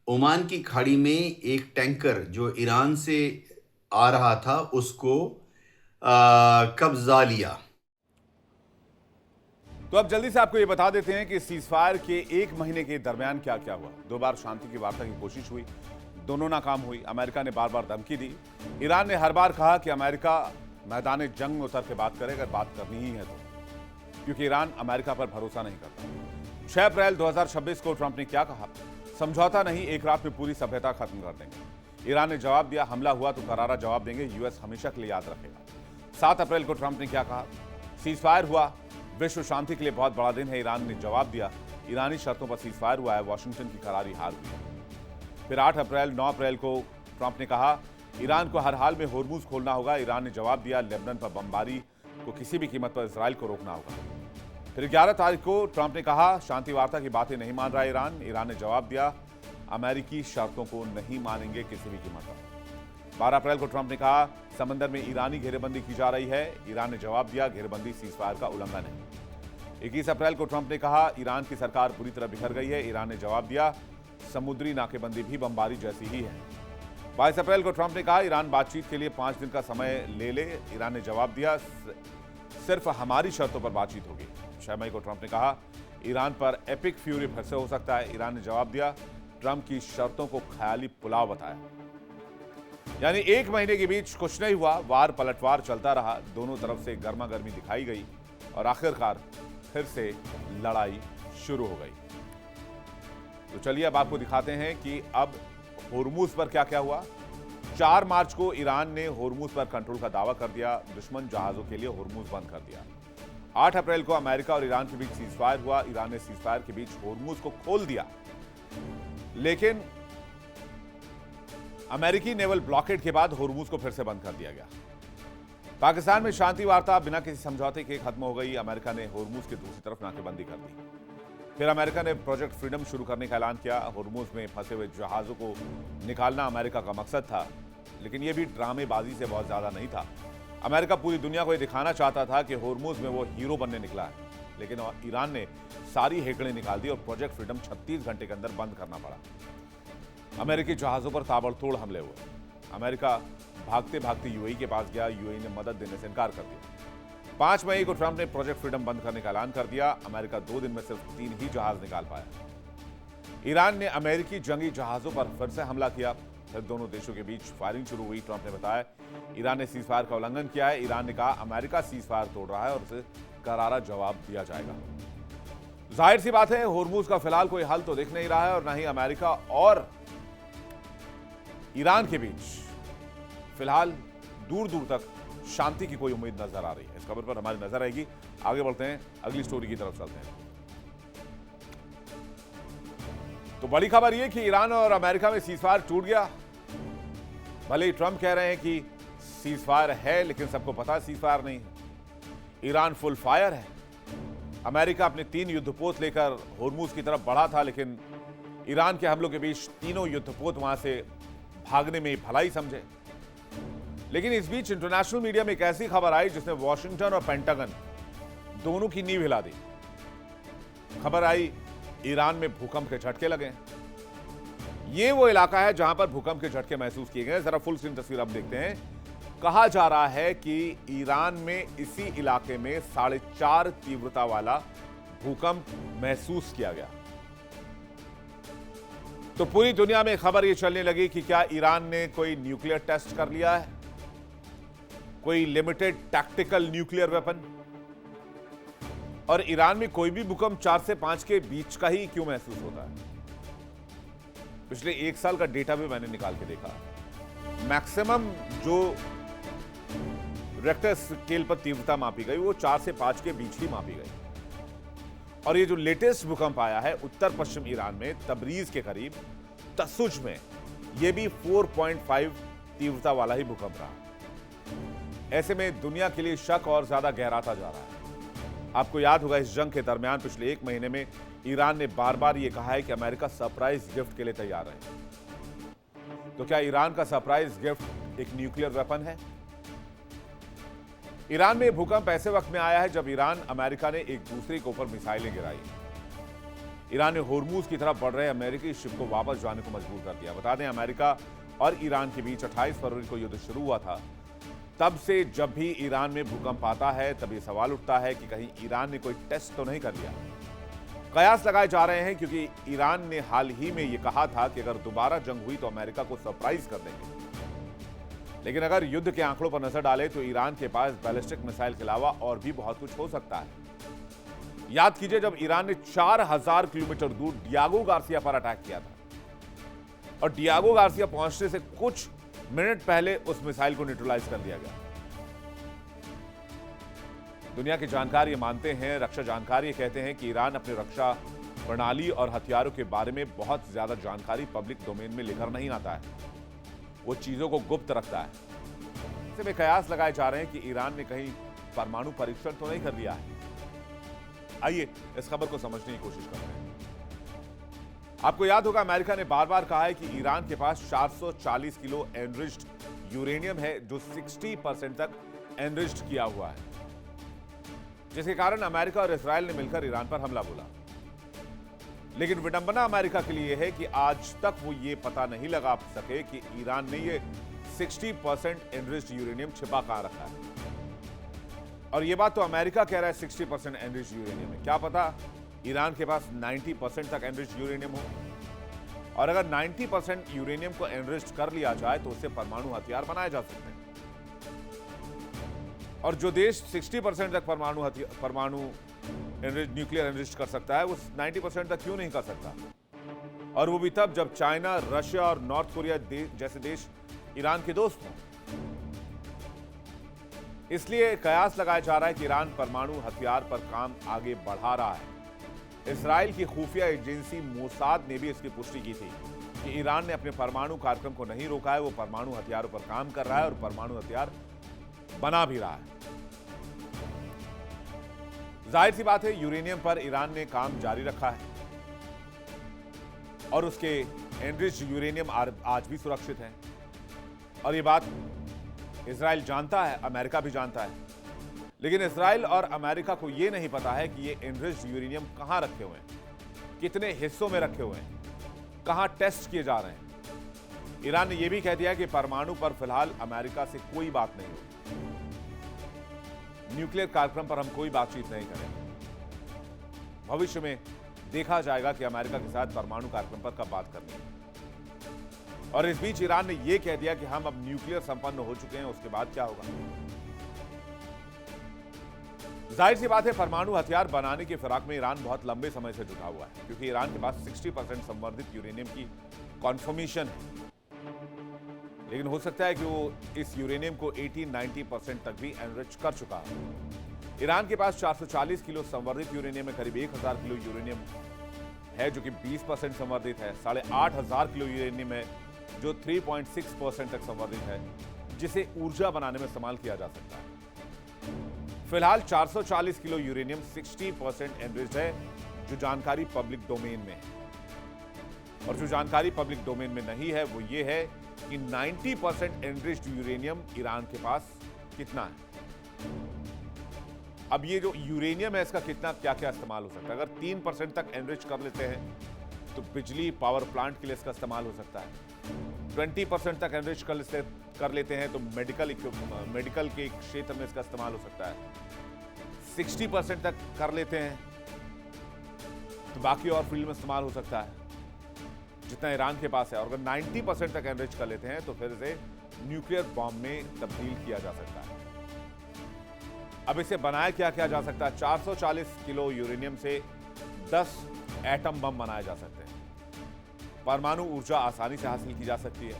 ओमान की खाड़ी में एक टैंकर जो ईरान से आ रहा था उसको कब्जा लिया। तो अब जल्दी से आपको ये बता देते हैं कि सीजफायर के 1 महीने के दरमियान क्या क्या हुआ। 2 बार शांति की वार्ता की कोशिश हुई, दोनों नाकाम हुई। अमेरिका ने बार बार धमकी दी। ईरान ने हर बार कहा कि अमेरिका मैदान जंग में उतर के बात करे अगर बात करनी ही है तो, क्योंकि ईरान अमेरिका पर भरोसा नहीं करता। 6 अप्रैल 2026 को ट्रंप ने क्या कहा? समझौता नहीं, एक रात में पूरी सभ्यता खत्म कर देंगे। ईरान ने जवाब दिया, हमला हुआ तो करारा जवाब देंगे, यूएस हमेशा के लिए याद रखेगा। 7 अप्रैल को ट्रंप ने क्या कहा? सीजफायर हुआ, विश्व शांति के लिए बहुत बड़ा दिन है। ईरान ने जवाब दिया, ईरानी शर्तों पर सीजफायर हुआ है, वॉशिंगटन की करारी हार हुई। फिर 8 अप्रैल 9 अप्रैल को ट्रंप ने कहा, ईरान को हर हाल में होर्मुज खोलना होगा। ईरान ने जवाब दिया, लेबनान पर बमबारी को किसी भी कीमत पर इजराइल को रोकना होगा। फिर 11 तारीख को ट्रंप ने कहा, शांति वार्ता की बातें नहीं मान रहा ईरान। ईरान ने जवाब दिया, अमेरिकी शर्तों को नहीं मानेंगे किसी भी कीमत पर। 12 अप्रैल को ट्रंप ने कहा, समंदर में ईरानी घेरेबंदी की जा रही है। ईरान ने जवाब दिया, घेरेबंदी सीजफायर का उल्लंघन है। 21 अप्रैल को ट्रंप ने कहा, ईरान की सरकार पूरी तरह बिखर गई है। ईरान ने जवाब दिया, समुद्री नाकेबंदी भी बमबारी जैसी ही है। 22 अप्रैल को ट्रंप ने कहा, ईरान बातचीत के लिए 5 दिन का समय ले ले। ईरान ने जवाब दिया, सिर्फ हमारी शर्तों पर बातचीत होगी। 6 मई को ट्रंप ने कहा, ईरान पर एपिक फ्यूरी फिर से हो सकता है। ईरान ने जवाब दिया, ट्रंप की शर्तों को ख्याली पुलाव बताया। यानी 1 महीने के बीच कुछ नहीं हुआ, वार पलटवार चलता रहा, दोनों तरफ से गर्मा गर्मी दिखाई गई और आखिरकार फिर से लड़ाई शुरू हो गई। तो चलिए अब आपको दिखाते हैं कि अब होर्मुज पर क्या क्या हुआ। 4 मार्च को ईरान ने होर्मुज पर कंट्रोल का दावा कर दिया, दुश्मन जहाजों के लिए होर्मुज बंद कर दिया। 8 अप्रैल को अमेरिका और ईरान के बीच सीजफायर हुआ। ईरान ने सीजफायर के बीच होर्मुज को खोल दिया, लेकिन अमेरिकी नेवल ब्लॉकेड के बाद होर्मुज को फिर से बंद कर दिया गया। पाकिस्तान में शांति वार्ता बिना किसी समझौते के खत्म हो गई। अमेरिका ने होर्मुज की दूसरी तरफ नाकेबंदी कर दी। फिर अमेरिका ने प्रोजेक्ट फ्रीडम शुरू करने का ऐलान किया। होर्मुज में फंसे हुए जहाजों को निकालना अमेरिका का मकसद था, लेकिन यह भी ड्रामेबाजी से बहुत ज्यादा नहीं था। अमेरिका पूरी दुनिया को यह दिखाना चाहता था कि होर्मुज में वो हीरो बनने निकला है, लेकिन ईरान ने सारी हेकड़ें निकाल दी और प्रोजेक्ट फ्रीडम 36 घंटे के अंदर बंद करना पड़ा। अमेरिकी जहाजों पर ताबड़तोड़ हमले हुए। अमेरिका भागते भागते यूएई के पास गया, यूएई ने मदद देने से इनकार कर दिया। 5 मई को ट्रंप ने प्रोजेक्ट फ्रीडम बंद करने का ऐलान कर दिया। अमेरिका 2 दिन में सिर्फ 3 ही जहाज निकाल पाया। ईरान ने अमेरिकी जंगी जहाजों पर फिर से हमला किया। फिर दोनों देशों के बीच फायरिंग शुरू हुई। ट्रंप ने बताया, ईरान ने सीजफायर का उल्लंघन किया है। ईरान ने कहा, अमेरिका सीजफायर तोड़ रहा है और उसे करारा जवाब दिया जाएगा। जाहिर सी बात है, होर्मुज का फिलहाल कोई हल तो दिख नहीं रहा है और न ही अमेरिका और ईरान के बीच फिलहाल दूर दूर तक शांति की कोई उम्मीद नजर आ रही है। इस खबर पर हमारी नजर आएगी। आगे बढ़ते हैं, अगली स्टोरी की तरफ चलते हैं। तो बड़ी खबर यह कि ईरान और अमेरिका में सीजफायर टूट गया। भले ही ट्रंप कह रहे हैं कि सीजफायर है, लेकिन सबको पता सीजफायर नहीं है। ईरान फुल फायर है। अमेरिका अपने 3 युद्धपोत लेकर होर्मुज की तरफ बढ़ा था, लेकिन ईरान के हमलों के बीच तीनों युद्धपोत वहां से भागने में भलाई समझे। लेकिन इस बीच इंटरनेशनल मीडिया में एक ऐसी खबर आई जिसने वॉशिंगटन और पेंटागन दोनों की नींव हिला दी। खबर आई, ईरान में भूकंप के झटके लगे। ये वो इलाका है जहां पर भूकंप के झटके महसूस किए गए। जरा फुल स्क्रीन तस्वीर अब देखते हैं। कहा जा रहा है कि ईरान में इसी इलाके में 4.5 तीव्रता वाला भूकंप महसूस किया गया। तो पूरी दुनिया में खबर यह चलने लगी कि क्या ईरान ने कोई न्यूक्लियर टेस्ट कर लिया है, कोई लिमिटेड टैक्टिकल न्यूक्लियर वेपन। और ईरान में कोई भी भूकंप 4 से 5 के बीच का ही क्यों महसूस होता है? पिछले 1 साल का डेटा भी मैंने निकाल के देखा। मैक्सिमम जो रेक्टर स्केल पर तीव्रता मापी गई वो 4 से 5 के बीच ही मापी गई। और ये जो लेटेस्ट भूकंप आया है उत्तर पश्चिम ईरान में तबरीज के करीब तसुज में, ये भी 4.5 तीव्रता वाला ही भूकंप रहा। ऐसे में दुनिया के लिए शक और ज्यादा गहराता जा रहा है। आपको याद होगा, इस जंग के दरमियान पिछले 1 महीने में ईरान ने बार बार यह कहा है कि अमेरिका सरप्राइज गिफ्ट के लिए तैयार है। तो क्या ईरान का सरप्राइज गिफ्ट एक न्यूक्लियर वेपन है? ईरान में भूकंप ऐसे वक्त में आया है जब ईरान अमेरिका ने एक दूसरे के ऊपर मिसाइलें गिराई। ईरान ने होर्मुज की तरफ बढ़ रहे अमेरिकी शिप को वापस जाने को मजबूर कर दिया। बता दें, अमेरिका और ईरान के बीच 28 फरवरी को युद्ध शुरू हुआ था। तब से जब भी ईरान में भूकंप आता है तब ये सवाल उठता है कि कहीं ईरान ने कोई टेस्ट तो नहीं कर लिया। कयास लगाए जा रहे हैं क्योंकि ईरान ने हाल ही में ये कहा था कि अगर दोबारा जंग हुई तो अमेरिका को सरप्राइज कर देंगे। लेकिन अगर युद्ध के आंकड़ों पर नजर डालें तो ईरान के पास बैलिस्टिक मिसाइल के अलावा और भी बहुत कुछ हो सकता है। याद कीजिए, जब ईरान ने 4000 किलोमीटर दूर डियागो गार्सिया पर अटैक किया था और डियागो गार्सिया पहुंचने से कुछ मिनट पहले उस मिसाइल को न्यूट्रलाइज कर दिया गया। दुनिया के जानकार ये मानते हैं, रक्षा जानकार ये कहते हैं कि ईरान अपनी रक्षा प्रणाली और हथियारों के बारे में बहुत ज्यादा जानकारी पब्लिक डोमेन में लेकर नहीं आता है। वो चीजों को गुप्त रखता है। इससे में कयास लगाए जा रहे हैं कि ईरान ने कहीं परमाणु परीक्षण तो नहीं कर लिया है। आइए इस खबर को समझने की कोशिश करते हैं। आपको याद होगा, अमेरिका ने बार बार कहा है कि ईरान के पास 440 किलो एनरिच्ड यूरेनियम है जो 60% तक एनरिच्ड किया हुआ है, जिसके कारण अमेरिका और इजराइल ने मिलकर ईरान पर हमला बोला। लेकिन विडंबना अमेरिका के लिए है कि आज तक वो ये पता नहीं लगा सके कि ईरान ने ये 60% एनरिच्ड यूरेनियम छिपा कहां रखा है। और ये बात तो अमेरिका कह रहा है 60% एनरिच्ड यूरेनियम है। क्या पता ईरान के पास 90% तक एनरिच्ड यूरेनियम हो। और अगर 90% यूरेनियम को एनरिच्ड कर लिया जाए तो उससे परमाणु हथियार बनाए जा सकते हैं। और जो देश 60% तक परमाणु न्यूक्लियर एनरिच्ड कर सकता है, वो 90% तक क्यों नहीं कर सकता? और वो भी तब जब चाइना, रशिया और नॉर्थ कोरिया जैसे देश ईरान के दोस्त हों। इसलिए कयास लगाया जा रहा है कि ईरान परमाणु हथियार पर काम आगे बढ़ा रहा है। इजराइल की खुफिया एजेंसी मोसाद ने भी इसकी पुष्टि की थी कि ईरान ने अपने परमाणु कार्यक्रम को नहीं रोका है। वो परमाणु हथियारों पर काम कर रहा है और परमाणु हथियार बना भी रहा है। जाहिर सी बात है, यूरेनियम पर ईरान ने काम जारी रखा है और उसके एनरिच्ड यूरेनियम आज भी सुरक्षित है। और ये बात इजराइल जानता है, अमेरिका भी जानता है। लेकिन इजराइल और अमेरिका को यह नहीं पता है कि ये एनरिच्ड यूरेनियम कहां रखे हुए हैं, कितने हिस्सों में रखे हुए हैं, कहां टेस्ट किए जा रहे हैं। ईरान ने यह भी कह दिया कि परमाणु पर फिलहाल अमेरिका से कोई बात नहीं होगी। न्यूक्लियर कार्यक्रम पर हम कोई बातचीत नहीं करेंगे। भविष्य में देखा जाएगा कि अमेरिका के साथ परमाणु कार्यक्रम पर कब बात करनी है। और इस बीच ईरान ने यह कह दिया कि हम अब न्यूक्लियर संपन्न हो चुके हैं, उसके बाद क्या होगा? जाहिर सी बात है, परमाणु हथियार बनाने की फिराक में ईरान बहुत लंबे समय से जुटा हुआ है, क्योंकि ईरान के पास 60% संवर्धित यूरेनियम की कॉन्फर्मेशन है। लेकिन हो सकता है कि वो इस यूरेनियम को 80-90% तक भी एनरिच कर चुका है। ईरान के पास 440 किलो संवर्धित यूरेनियम में करीब 1000 किलो यूरेनियम है जो कि 20% संवर्धित है। 8500 किलो यूरेनियम है जो 3.6% तक संवर्धित है, जिसे ऊर्जा बनाने में इस्तेमाल किया जा सकता है। फिलहाल 440 किलो यूरेनियम 60% एनरिच्ड है, जो जानकारी पब्लिक डोमेन में है। और जो जानकारी पब्लिक डोमेन में नहीं है वो ये है कि 90% एनरिच्ड यूरेनियम ईरान के पास कितना है। अब ये जो यूरेनियम है, इसका कितना क्या क्या इस्तेमाल हो सकता है? अगर 3% तक एनरिच कर लेते हैं तो बिजली पावर प्लांट के लिए इसका इस्तेमाल हो सकता है। 20% तक एनरिच कर लेते हैं तो मेडिकल के क्षेत्र में इसका इस्तेमाल हो सकता है। 60% तक कर लेते हैं तो बाकी और फील्ड में इस्तेमाल हो सकता है जितना ईरान के पास है। और अगर 90% तक एनरिच कर लेते हैं तो फिर इसे न्यूक्लियर बॉम्ब में तब्दील किया जा सकता है। अब इसे बनाया क्या किया जा सकता है? 440 किलो यूरेनियम से 10 एटम बम बनाए जा सकते हैं। परमाणु ऊर्जा आसानी से हासिल की जा सकती है।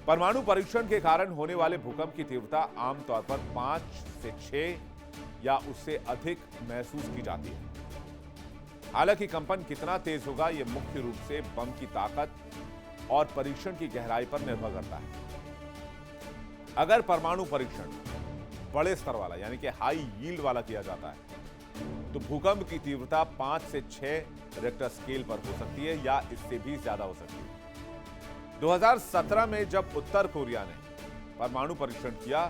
परमाणु परीक्षण के कारण होने वाले भूकंप की तीव्रता आमतौर पर 5 से 6 या उससे अधिक महसूस की जाती है। हालांकि कंपन कितना तेज होगा यह मुख्य रूप से बम की ताकत और परीक्षण की गहराई पर निर्भर करता है। अगर परमाणु परीक्षण बड़े स्तर वाला यानी कि हाई यील्ड वाला किया जाता है तो भूकंप की तीव्रता 5 से 6 रिक्टर स्केल पर हो सकती है या इससे भी ज्यादा हो सकती है। 2017 में जब उत्तर कोरिया ने परमाणु परीक्षण किया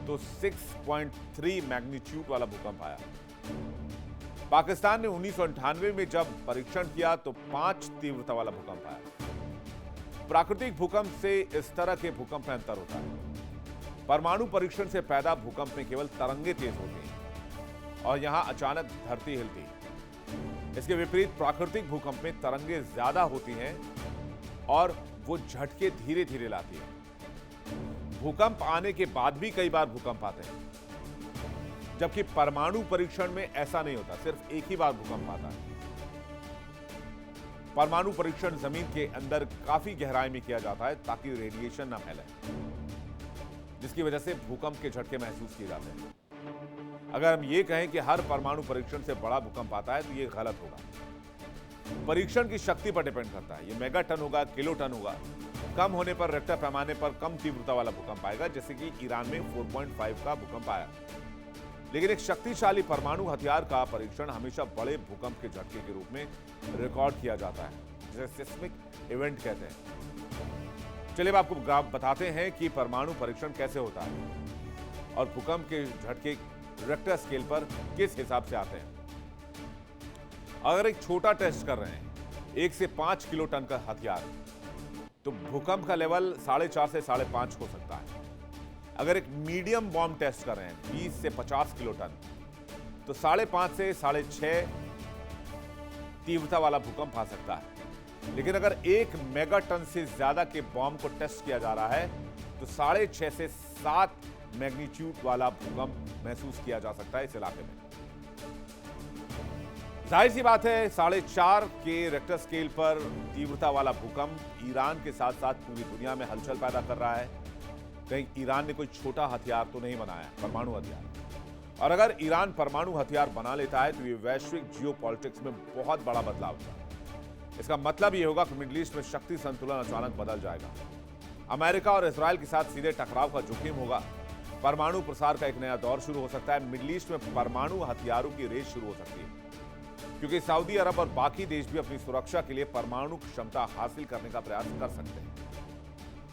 तो 6.3 मैग्नीट्यूड वाला भूकंप आया। पाकिस्तान ने 1998 में जब परीक्षण किया तो 5 तीव्रता वाला भूकंप आया। प्राकृतिक भूकंप से इस तरह के भूकंप में अंतर होता है। परमाणु परीक्षण से पैदा भूकंप में केवल तरंगे तेज होती हैं और यहां अचानक धरती हिलती है। इसके विपरीत प्राकृतिक भूकंप में तरंगे ज्यादा होती हैं और वो झटके धीरे धीरे लाती है। भूकंप आने के बाद भी कई बार भूकंप आते हैं, जबकि परमाणु परीक्षण में ऐसा नहीं होता, सिर्फ एक ही बार भूकंप आता है। परमाणु परीक्षण जमीन के अंदर काफी गहराई में किया जाता है ताकि रेडिएशन ना फैले, जिसकी वजह से भूकंप के झटके महसूस किए जाते हैं। अगर हम ये कहें कि हर परमाणु परीक्षण से बड़ा भूकंप आता है तो ये गलत होगा। परीक्षण की शक्ति पर डिपेंड करता है। ये मेगा टन होगा, किलो टन होगा। कम होने पर रिक्टर पैमाने पर कम तीव्रता वाला भूकंप आएगा, जैसे कि ईरान में 4.5 का भूकंप आया। लेकिन एक शक्तिशाली परमाणु हथियार का परीक्षण हमेशा बड़े भूकंप के झटके के रूप में रिकॉर्ड किया जाता है, जिसे सिस्मिक इवेंट कहते हैं। चलिए अब आपको बताते हैं कि परमाणु परीक्षण कैसे होता है और भूकंप के झटके रिक्टर स्केल पर किस हिसाब से आते हैं। अगर एक छोटा टेस्ट कर रहे हैं 1 से 5 किलो टन का हथियार, तो भूकंप का लेवल 4.5 से 5.5 हो सकता है। अगर एक मीडियम बॉम्ब टेस्ट कर रहे हैं 20 से 50 किलो टन, तो 5.5 से 6.5 तीव्रता वाला भूकंप आ सकता है। लेकिन अगर 1 मेगा टन से ज्यादा के बॉम्ब को टेस्ट किया जा रहा है तो 6.5 से 7 मैग्नीट्यूड वाला भूकंप महसूस किया जा सकता है इस इलाके में। जाहिर सी बात है 4.5 के रिक्टर स्केल पर तीव्रता वाला भूकंप ईरान के साथ साथ पूरी दुनिया में हलचल पैदा कर रहा है। कहीं ईरान ने कोई छोटा हथियार तो नहीं बनाया, परमाणु हथियार। और अगर ईरान परमाणु हथियार बना लेता है तो ये वैश्विक जियोपॉलिटिक्स में बहुत बड़ा बदलाव होगा। इसका मतलब ये होगा कि मिडिल ईस्ट में शक्ति संतुलन अचानक बदल जाएगा। अमेरिका और इजराइल के साथ सीधे टकराव का जोखिम होगा। परमाणु प्रसार का एक नया दौर शुरू हो सकता है। मिडिल ईस्ट में परमाणु हथियारों की रेस शुरू हो सकती है, क्योंकि सऊदी अरब और बाकी देश भी अपनी सुरक्षा के लिए परमाणु क्षमता हासिल करने का प्रयास कर सकते हैं।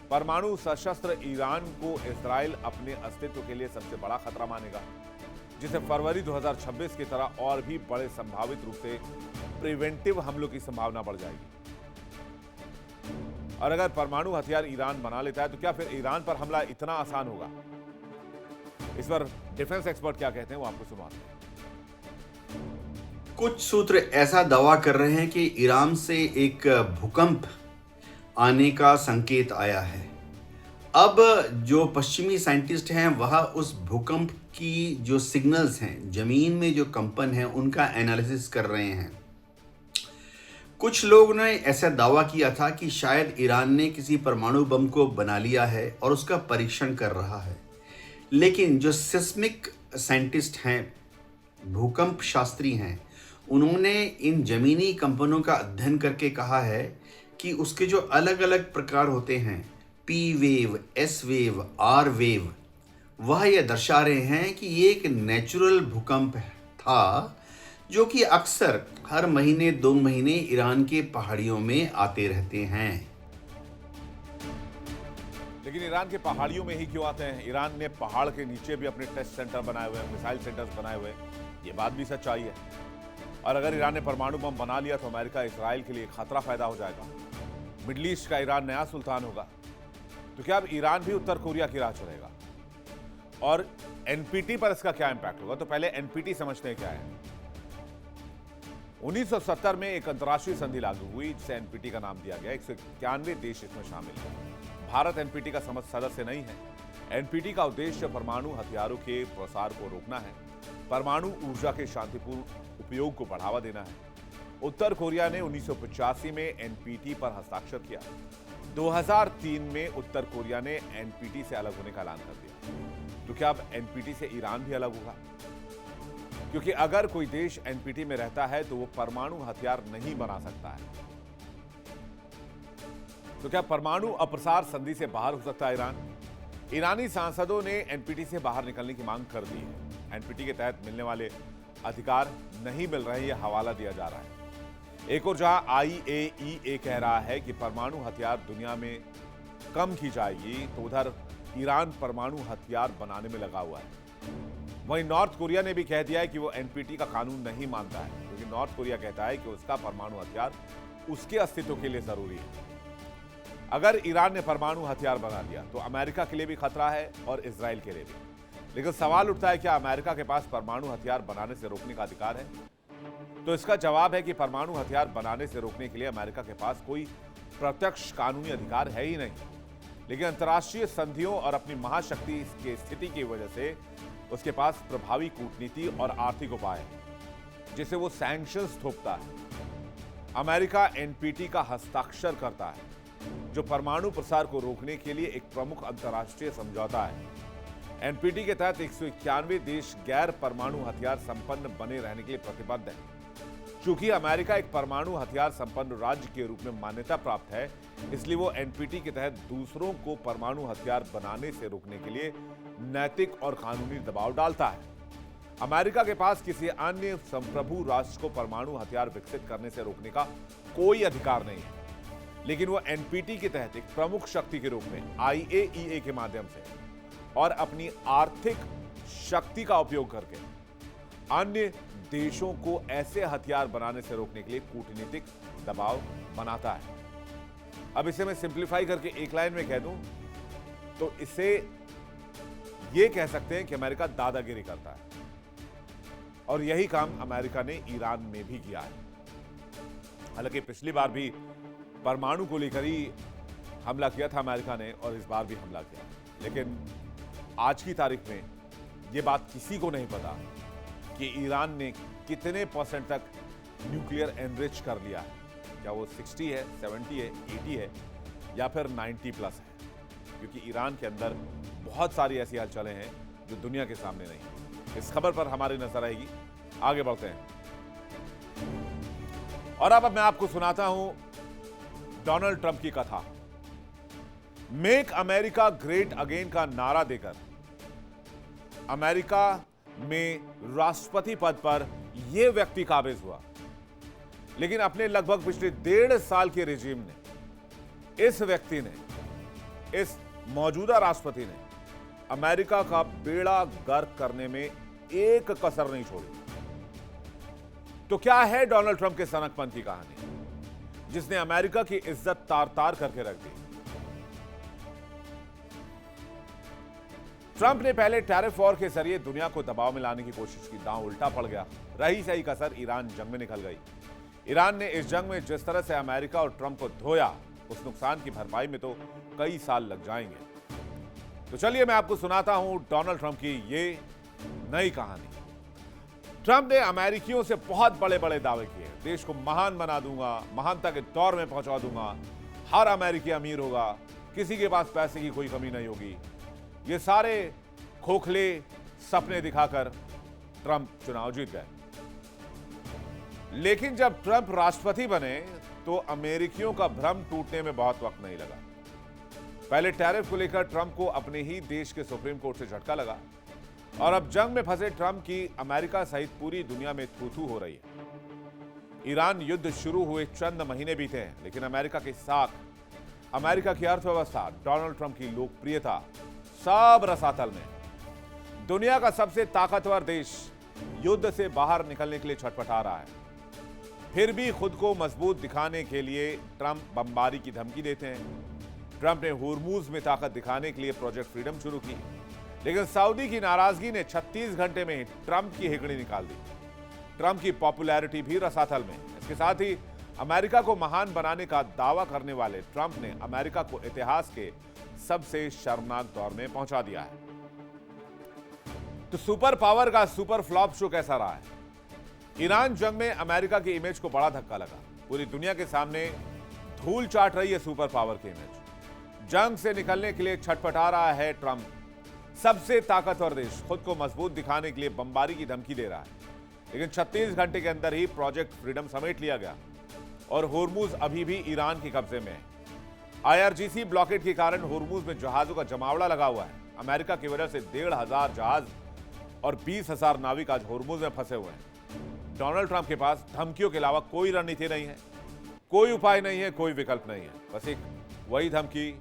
परमाणु सशस्त्र ईरान को इजराइल अपने अस्तित्व के लिए सबसे बड़ा खतरा मानेगा, जिसे फरवरी 2026 की तरह और भी बड़े संभावित रूप से प्रिवेंटिव हमलों की संभावना बढ़ जाएगी। और अगर परमाणु हथियार ईरान बना लेता है तो क्या फिर ईरान पर हमला इतना आसान होगा? इस पर डिफेंस एक्सपर्ट क्या कहते हैं वो आपको सुनाते हैं। कुछ सूत्र ऐसा दावा कर रहे हैं कि ईरान से एक भूकंप आने का संकेत आया है। अब जो पश्चिमी साइंटिस्ट हैं वह उस भूकंप की जो सिग्नल्स हैं, जमीन में जो कंपन है, उनका एनालिसिस कर रहे हैं। कुछ लोगों ने ऐसा दावा किया था कि शायद ईरान ने किसी परमाणु बम को बना लिया है और उसका परीक्षण कर रहा है। लेकिन जो सिस्मिक साइंटिस्ट हैं, भूकंप शास्त्री हैं, उन्होंने इन जमीनी कंपनों का अध्ययन करके कहा है कि उसके जो अलग अलग प्रकार होते हैं, P wave, S wave, R wave, वह यह दर्शा रहे हैं कि ये एक नेचुरल भूकंप था जो कि अक्सर हर महीने 2 महीने ईरान के पहाड़ियों में आते रहते हैं। लेकिन ईरान के पहाड़ियों में ही क्यों आते हैं? ईरान ने पहाड़ के नीचे भी अपने टेस्ट सेंटर बनाए हुए हैं, मिसाइल सेंटर्स बनाए हुए हैं। ये बात भी सच्चाई है। और अगर ईरान ने परमाणु बम बना लिया तो अमेरिका इजराइल के लिए खतरा पैदा हो जाएगा। मिडिल ईस्ट का ईरान नया सुल्तान होगा। तो क्या अब ईरान भी उत्तर कोरिया की राह चलेगा? और एनपीटी पर इसका क्या इंपैक्ट होगा? तो पहले एनपीटी समझते हैं क्या है। 1970 में एक अंतर्राष्ट्रीय संधि लागू हुई जिसे एनपीटी का नाम दिया गया। 191 देश इसमें शामिल हैं। भारत एनपीटी का सदस्य नहीं है। एनपीटी का उद्देश्य परमाणु हथियारों के प्रसार को रोकना है, परमाणु ऊर्जा के शांतिपूर्ण उपयोग को बढ़ावा देना है। उत्तर कोरिया ने 1985 में एनपीटी पर हस्ताक्षर किया। 2003 में उत्तर कोरिया ने एनपीटी से अलग होने का ऐलान कर दिया। तो क्या अब एनपीटी से ईरान भी अलग होगा? क्योंकि अगर कोई देश एनपीटी में रहता है तो वो परमाणु हथियार नहीं बना सकता है। तो क्या परमाणु अप्रसार संधि से बाहर हो सकता है ईरान? ईरानी सांसदों ने एनपीटी से बाहर निकलने की मांग कर दी है। एनपीटी के तहत मिलने वाले अधिकार नहीं मिल रहे, यह हवाला दिया जा रहा है। एक और जहां IAEA कह रहा है कि परमाणु हथियार दुनिया में कम की जाएगी, तो उधर ईरान परमाणु हथियार बनाने में लगा हुआ है। वहीं नॉर्थ कोरिया ने भी कह दिया है कि वो एनपीटी का कानून नहीं मानता है, क्योंकि नॉर्थ कोरिया कहता है कि उसका परमाणु हथियार उसके अस्तित्व के लिए जरूरी है। अगर ईरान ने परमाणु हथियार बना लिया तो अमेरिका के लिए भी खतरा है और इजराइल के लिए भी। लेकिन सवाल उठता है, क्या अमेरिका के पास परमाणु हथियार बनाने से रोकने का अधिकार है? तो इसका जवाब है कि परमाणु हथियार बनाने से रोकने के लिए अमेरिका के पास कोई प्रत्यक्ष कानूनी अधिकार है ही नहीं। लेकिन अंतर्राष्ट्रीय संधियों और अपनी महाशक्ति की स्थिति की वजह से उसके पास प्रभावी कूटनीति और आर्थिक उपाय है, जिसे वो सैंक्शंस थोपता है। अमेरिका एनपीटी का हस्ताक्षर करता है, जो परमाणु प्रसार को रोकने के लिए एक प्रमुख अंतर्राष्ट्रीय समझौता है। एनपीटी के तहत 191 देश गैर परमाणु हथियार संपन्न बने रहने के लिए प्रतिबद्ध है। चूंकि अमेरिका एक परमाणु हथियार संपन्न राज्य के रूप में मान्यता प्राप्त है, इसलिए वो एनपीटी के तहत दूसरों को परमाणु हथियार बनाने से रोकने के लिए नैतिक और कानूनी दबाव डालता है। अमेरिका के पास किसी अन्य संप्रभु राष्ट्र को परमाणु हथियार विकसित करने से रोकने का कोई अधिकार नहीं है, लेकिन वो एनपीटी के तहत एक प्रमुख शक्ति के रूप में आईएईए के माध्यम से और अपनी आर्थिक शक्ति का उपयोग करके अन्य देशों को ऐसे हथियार बनाने से रोकने के लिए कूटनीतिक दबाव बनाता है। अब इसे मैं सिंप्लीफाई करके एक लाइन में कह दूं तो इसे ये कह सकते हैं कि अमेरिका दादागिरी करता है, और यही काम अमेरिका ने ईरान में भी किया है। हालांकि पिछली बार भी परमाणु को लेकर ही हमला किया था अमेरिका ने, और इस बार भी हमला किया, लेकिन आज की तारीख में यह बात किसी को नहीं पता कि ईरान ने कितने % तक न्यूक्लियर एनरिच कर लिया है। क्या वो 60 है, 70 है, 80 है या फिर 90+ है? क्योंकि ईरान के अंदर बहुत सारी ऐसी हलचलें हैं जो दुनिया के सामने नहीं है। इस खबर पर हमारी नजर आएगी। आगे बढ़ते हैं और अब मैं आपको सुनाता हूं डोनाल्ड ट्रंप की कथा। मेक अमेरिका ग्रेट अगेन का नारा देकर अमेरिका में राष्ट्रपति पद पर यह व्यक्ति काबिज हुआ, लेकिन अपने लगभग पिछले 1.5 साल के रिजीम ने, इस व्यक्ति ने, इस मौजूदा राष्ट्रपति ने अमेरिका का बेड़ा गर्क करने में एक कसर नहीं छोड़ी। तो क्या है डोनाल्ड ट्रंप के सनकपन की कहानी, जिसने अमेरिका की इज्जत तार तार करके रख दी? ट्रंप ने पहले टैरिफ वॉर के जरिए दुनिया को दबाव में लाने की कोशिश की, दांव उल्टा पड़ गया। रही सही कसर, ईरान जंग में निकल गई। ईरान ने इस जंग में जिस तरह से अमेरिका और ट्रंप को धोया, उस नुकसान की भरपाई में तो कई साल लग जाएंगे। तो चलिए मैं आपको सुनाता हूं डोनाल्ड ट्रंप की ये नई कहानी। ट्रंप ने अमेरिकियों से बहुत बड़े बड़े दावे किए, देश को महान बना दूंगा, महानता के दौर में पहुंचा दूंगा, हर अमेरिकी अमीर होगा, किसी के पास पैसे की कोई कमी नहीं होगी। ये सारे खोखले सपने दिखाकर ट्रंप चुनाव जीत गए। लेकिन जब ट्रंप राष्ट्रपति बने तो अमेरिकियों का भ्रम टूटने में बहुत वक्त नहीं लगा। पहले टैरिफ को लेकर ट्रंप को अपने ही देश के सुप्रीम कोर्ट से झटका लगा, और अब जंग में फंसे ट्रंप की अमेरिका सहित पूरी दुनिया में थू-थू हो रही है। ईरान युद्ध शुरू हुए चंद महीने बीते हैं, लेकिन अमेरिका की साख, अमेरिका की अर्थव्यवस्था, डोनाल्ड ट्रंप की लोकप्रियता सब रसातल में। दुनिया का सबसे ताकतवर देश युद्ध से बाहर निकलने के लिए छटपटा रहा है। फिर भी खुद को मजबूत दिखाने के लिए ट्रंप बमबारी की धमकी देते हैं। ट्रंप ने होर्मुज में ताकत दिखाने के लिए प्रोजेक्ट फ्रीडम शुरू की, लेकिन सऊदी की नाराजगी ने 36 घंटे में ट्रंप की हिकड़ी निकाल दी। ट्रंप की पॉपुलैरिटी भी रसातल में। इसके साथ ही अमेरिका को महान बनाने का दावा करने वाले ट्रंप ने अमेरिका को इतिहास के सबसे शर्मनाक दौर में पहुंचा दिया है। तो सुपर पावर का सुपर फ्लॉप शो कैसा रहा है? ईरान जंग में अमेरिका की इमेज को बड़ा धक्का लगा। पूरी दुनिया के सामने धूल चाट रही है सुपर पावर की इमेज। जंग से निकलने के लिए छटपटा रहा है ट्रंप। सबसे ताकतवर देश खुद को मजबूत दिखाने के लिए बमबारी की धमकी दे रहा है, लेकिन 36 घंटे के अंदर ही प्रोजेक्ट फ्रीडम समेट लिया गया और होर्मुज अभी भी ईरान के कब्जे में है। IRGC ब्लॉकेट के कारण होर्मुज में जहाजों का जमावड़ा लगा हुआ है। अमेरिका की वजह से 1,500 जहाज और 20,000 नाविक आज होर्मुज में फंसे हुए हैं। डोनाल्ड ट्रंप के पास धमकियों के अलावा कोई रणनीति नहीं है, कोई उपाय नहीं है, कोई विकल्प नहीं है। बस एक वही धमकी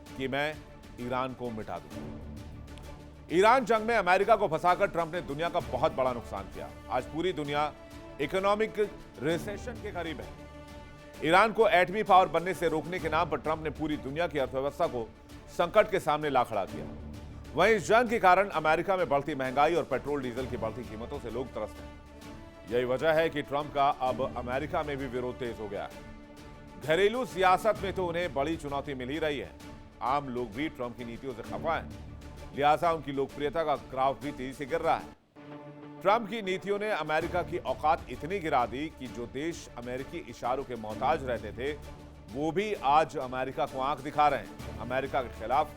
कि मैं ईरान को मिटा दूं। ईरान जंग में अमेरिका को फंसाकर ट्रंप ने दुनिया का बहुत बड़ा नुकसान किया। आज पूरी दुनिया इकोनॉमिक रिसेशन के करीब है। ईरान को एटमी पावर बनने से रोकने के नाम पर ट्रंप ने पूरी दुनिया की अर्थव्यवस्था को संकट के सामने ला खड़ा किया। वहीं इस जंग के कारण अमेरिका में बढ़ती महंगाई और पेट्रोल डीजल की बढ़ती कीमतों से लोग त्रस्त हैं। यही वजह है कि ट्रंप का अब अमेरिका में भी विरोध तेज हो गया है। घरेलू सियासत में तो उन्हें बड़ी चुनौती मिल ही रही है। आम लोग भी ट्रंप की नीतियों से खफा हैं, लिहाजा उनकी लोकप्रियता का ग्राफ भी तेजी से गिर रहा है। ट्रंप की नीतियों ने अमेरिका की औकात इतनी गिरा दी कि जो देश अमेरिकी इशारों के मोहताज रहते थे, वो भी आज अमेरिका को आंख दिखा रहे हैं। अमेरिका के खिलाफ,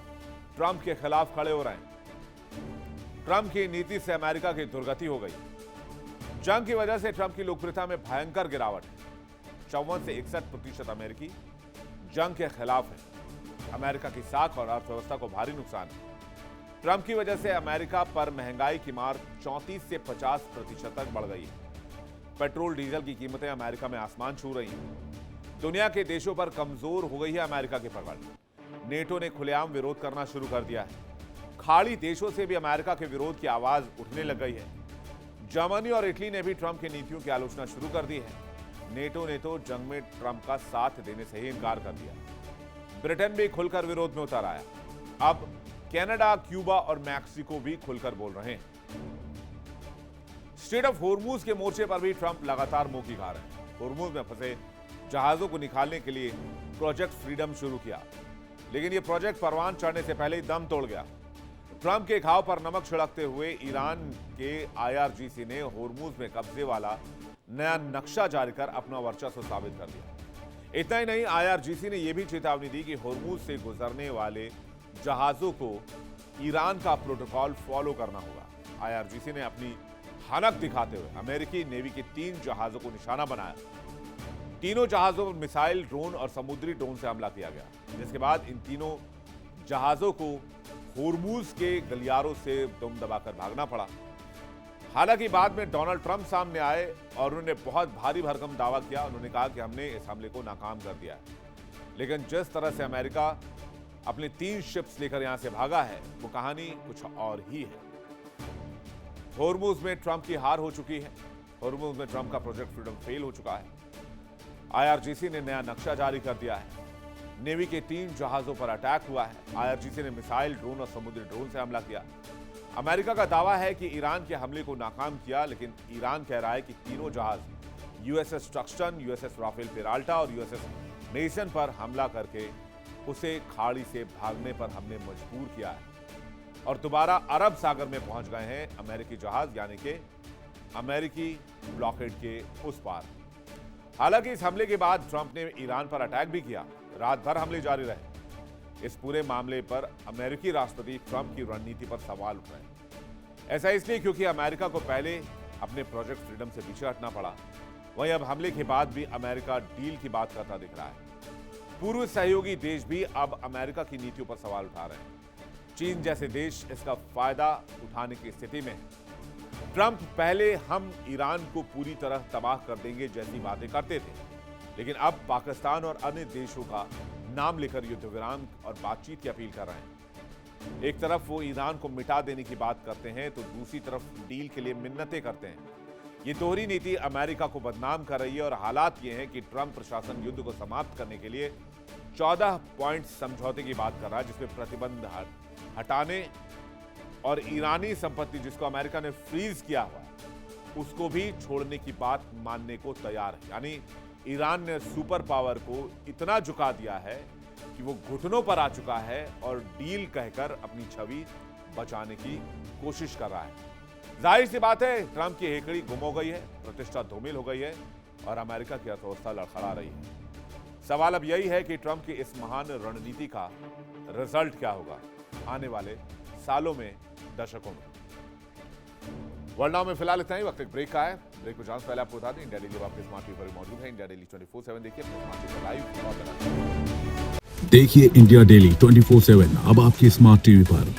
ट्रंप के खिलाफ खड़े हो रहे हैं। ट्रंप की नीति से अमेरिका की दुर्गति हो गई। जंग की वजह से ट्रंप की लोकप्रियता में भयंकर गिरावट है। 54 से 61% अमेरिकी जंग के खिलाफ है। अमेरिका की साख और अर्थव्यवस्था को भारी नुकसान है। ट्रंप की वजह से अमेरिका पर महंगाई की मार 34 से 50% तक बढ़ गई है। पेट्रोल डीजल की कीमतें अमेरिका में आसमान छू रही हैं। दुनिया के देशों पर कमजोर हो गई है अमेरिका की पकड़। नेटो ने खुलेआम विरोध करना शुरू कर दिया है। खाड़ी देशों से भी अमेरिका के विरोध की आवाज उठने लग गई है। जर्मनी और इटली ने भी ट्रंप की नीतियों की आलोचना शुरू कर दी है। नेटो ने तो जंग में ट्रंप का साथ देने से ही इनकार कर दिया। ब्रिटेन भी खुलकर विरोध में उतर आया। अब कनाडा, क्यूबा और मैक्सिको भी खुलकर बोल रहे हैं। स्ट्रेट ऑफ होर्मुज के मोर्चे पर भी ट्रंप लगातार मुंह की खा रहे हैं। होर्मुज में फंसे जहाजों को निकालने के लिए प्रोजेक्ट फ्रीडम शुरू किया, लेकिन यह प्रोजेक्ट परवान चढ़ने से पहले ही दम तोड़ गया। ट्रंप के घाव पर नमक छिड़कते हुए ईरान के IRGC ने होर्मुज में कब्जे वाला नया नक्शा जारी कर अपना वर्चस्व साबित कर दिया। इतना ही नहीं, IRGC ने यह भी चेतावनी दी कि होर्मुज से गुजरने वाले जहाजों को ईरान का प्रोटोकॉल फॉलो करना होगा। IRGC ने अपनी हनक दिखाते हुए अमेरिकी नेवी के 3 जहाजों को निशाना बनाया। तीनों जहाजों पर मिसाइल, ड्रोन और समुद्री ड्रोन से हमला किया गया, जिसके बाद इन तीनों जहाजों को होर्मुज के गलियारों से दम दबाकर भागना पड़ा। हालांकि बाद में डोनाल्ड ट्रंप सामने आए और उन्होंने बहुत भारी भरकम दावा किया। उन्होंने कहा कि हमने इस हमले को नाकाम कर दिया है। लेकिन जिस तरह से अमेरिका अपने 3 शिप्स लेकर यहां से भागा है, वो कहानी कुछ और ही है। होर्मुज में ट्रंप की हार हो चुकी है। होर्मुज में ट्रंप का प्रोजेक्ट फ्रीडम फेल हो चुका है। IRGC ने नया नक्शा जारी कर दिया है। नेवी के 3 जहाजों पर अटैक हुआ है। IRGC ने मिसाइल, ड्रोन और समुद्री ड्रोन से हमला किया। अमेरिका का दावा है कि ईरान के हमले को नाकाम किया, लेकिन ईरान कह रहा है कि तीनों जहाज USS टक्सटन, USS राफेल पेराल्टा और USS मेसन पर हमला करके उसे खाड़ी से भागने पर हमने मजबूर किया है और दोबारा अरब सागर में पहुंच गए हैं अमेरिकी जहाज, यानी कि अमेरिकी ब्लॉकेड के उस पार। हालांकि इस हमले के बाद ट्रंप ने ईरान पर अटैक भी किया। रात भर हमले जारी रहे। इस पूरे मामले पर अमेरिकी राष्ट्रपति ट्रंप की रणनीति पर सवाल उठ रहे हैं। ऐसा इसलिए क्योंकि अमेरिका को पहले अपने प्रोजेक्ट फ्रीडम से पीछे हटना पड़ा। वहीं अब हमले के बाद भी अमेरिका डील की बात करता दिख रहा है। पूर्व सहयोगी देश भी अब अमेरिका की नीतियों पर सवाल उठा रहे हैं। चीन जैसे देश इसका फायदा उठाने की स्थिति में है। ट्रंप पहले हम ईरान को पूरी तरह तबाह कर देंगे जैसी बातें करते थे, लेकिन अब पाकिस्तान और अन्य देशों का नाम लेकर युद्ध विराम और बातचीत की अपील कर रहे हैं। एक तरफ वो ईरान को मिटा देने की बात करते हैं, तो दूसरी तरफ डील के लिए मिन्नतें करते हैं। ये दोहरी नीति अमेरिका को बदनाम कर रही है और हालात ये हैं कि ट्रंप प्रशासन युद्ध को समाप्त करने के लिए 14 पॉइंट समझौते की बात कर रहा है, जिसमें प्रतिबंध हटाने और ईरानी संपत्ति जिसको अमेरिका ने फ्रीज किया हुआ है उसको भी छोड़ने की बात मानने को तैयार है। यानी ईरान ने सुपर पावर को इतना झुका दिया है कि वो घुटनों पर आ चुका है और डील कहकर अपनी छवि बचाने की कोशिश कर रहा है। जाहिर सी बात है, ट्रंप की हेकड़ी गुम हो गई है, प्रतिष्ठा धूमिल हो गई है और अमेरिका की अर्थव्यवस्था लड़खड़ा रही है। सवाल अब यही है कि ट्रंप की इस महान रणनीति का रिजल्ट क्या होगा आने वाले सालों में, दशकों में। वर्ल्ड नाउ में फिलहाल इतना ही। वक्त एक ब्रेक का है। ब्रेक को जाने से पहले आपको बता दें, इंडिया डेली आपके स्मार्ट टीवी पर मौजूद है। इंडिया डेली 24/7 देखिए अपने स्मार्ट टीवी पर लाइव और लगातार। देखिए इंडिया डेली 24/7 अब आपके स्मार्ट टीवी पर।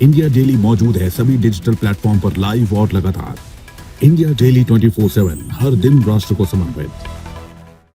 इंडिया डेली मौजूद है सभी डिजिटल प्लेटफॉर्म पर लाइव और लगातार। इंडिया डेली 24/7 हर दिन राष्ट्र को समर्पित।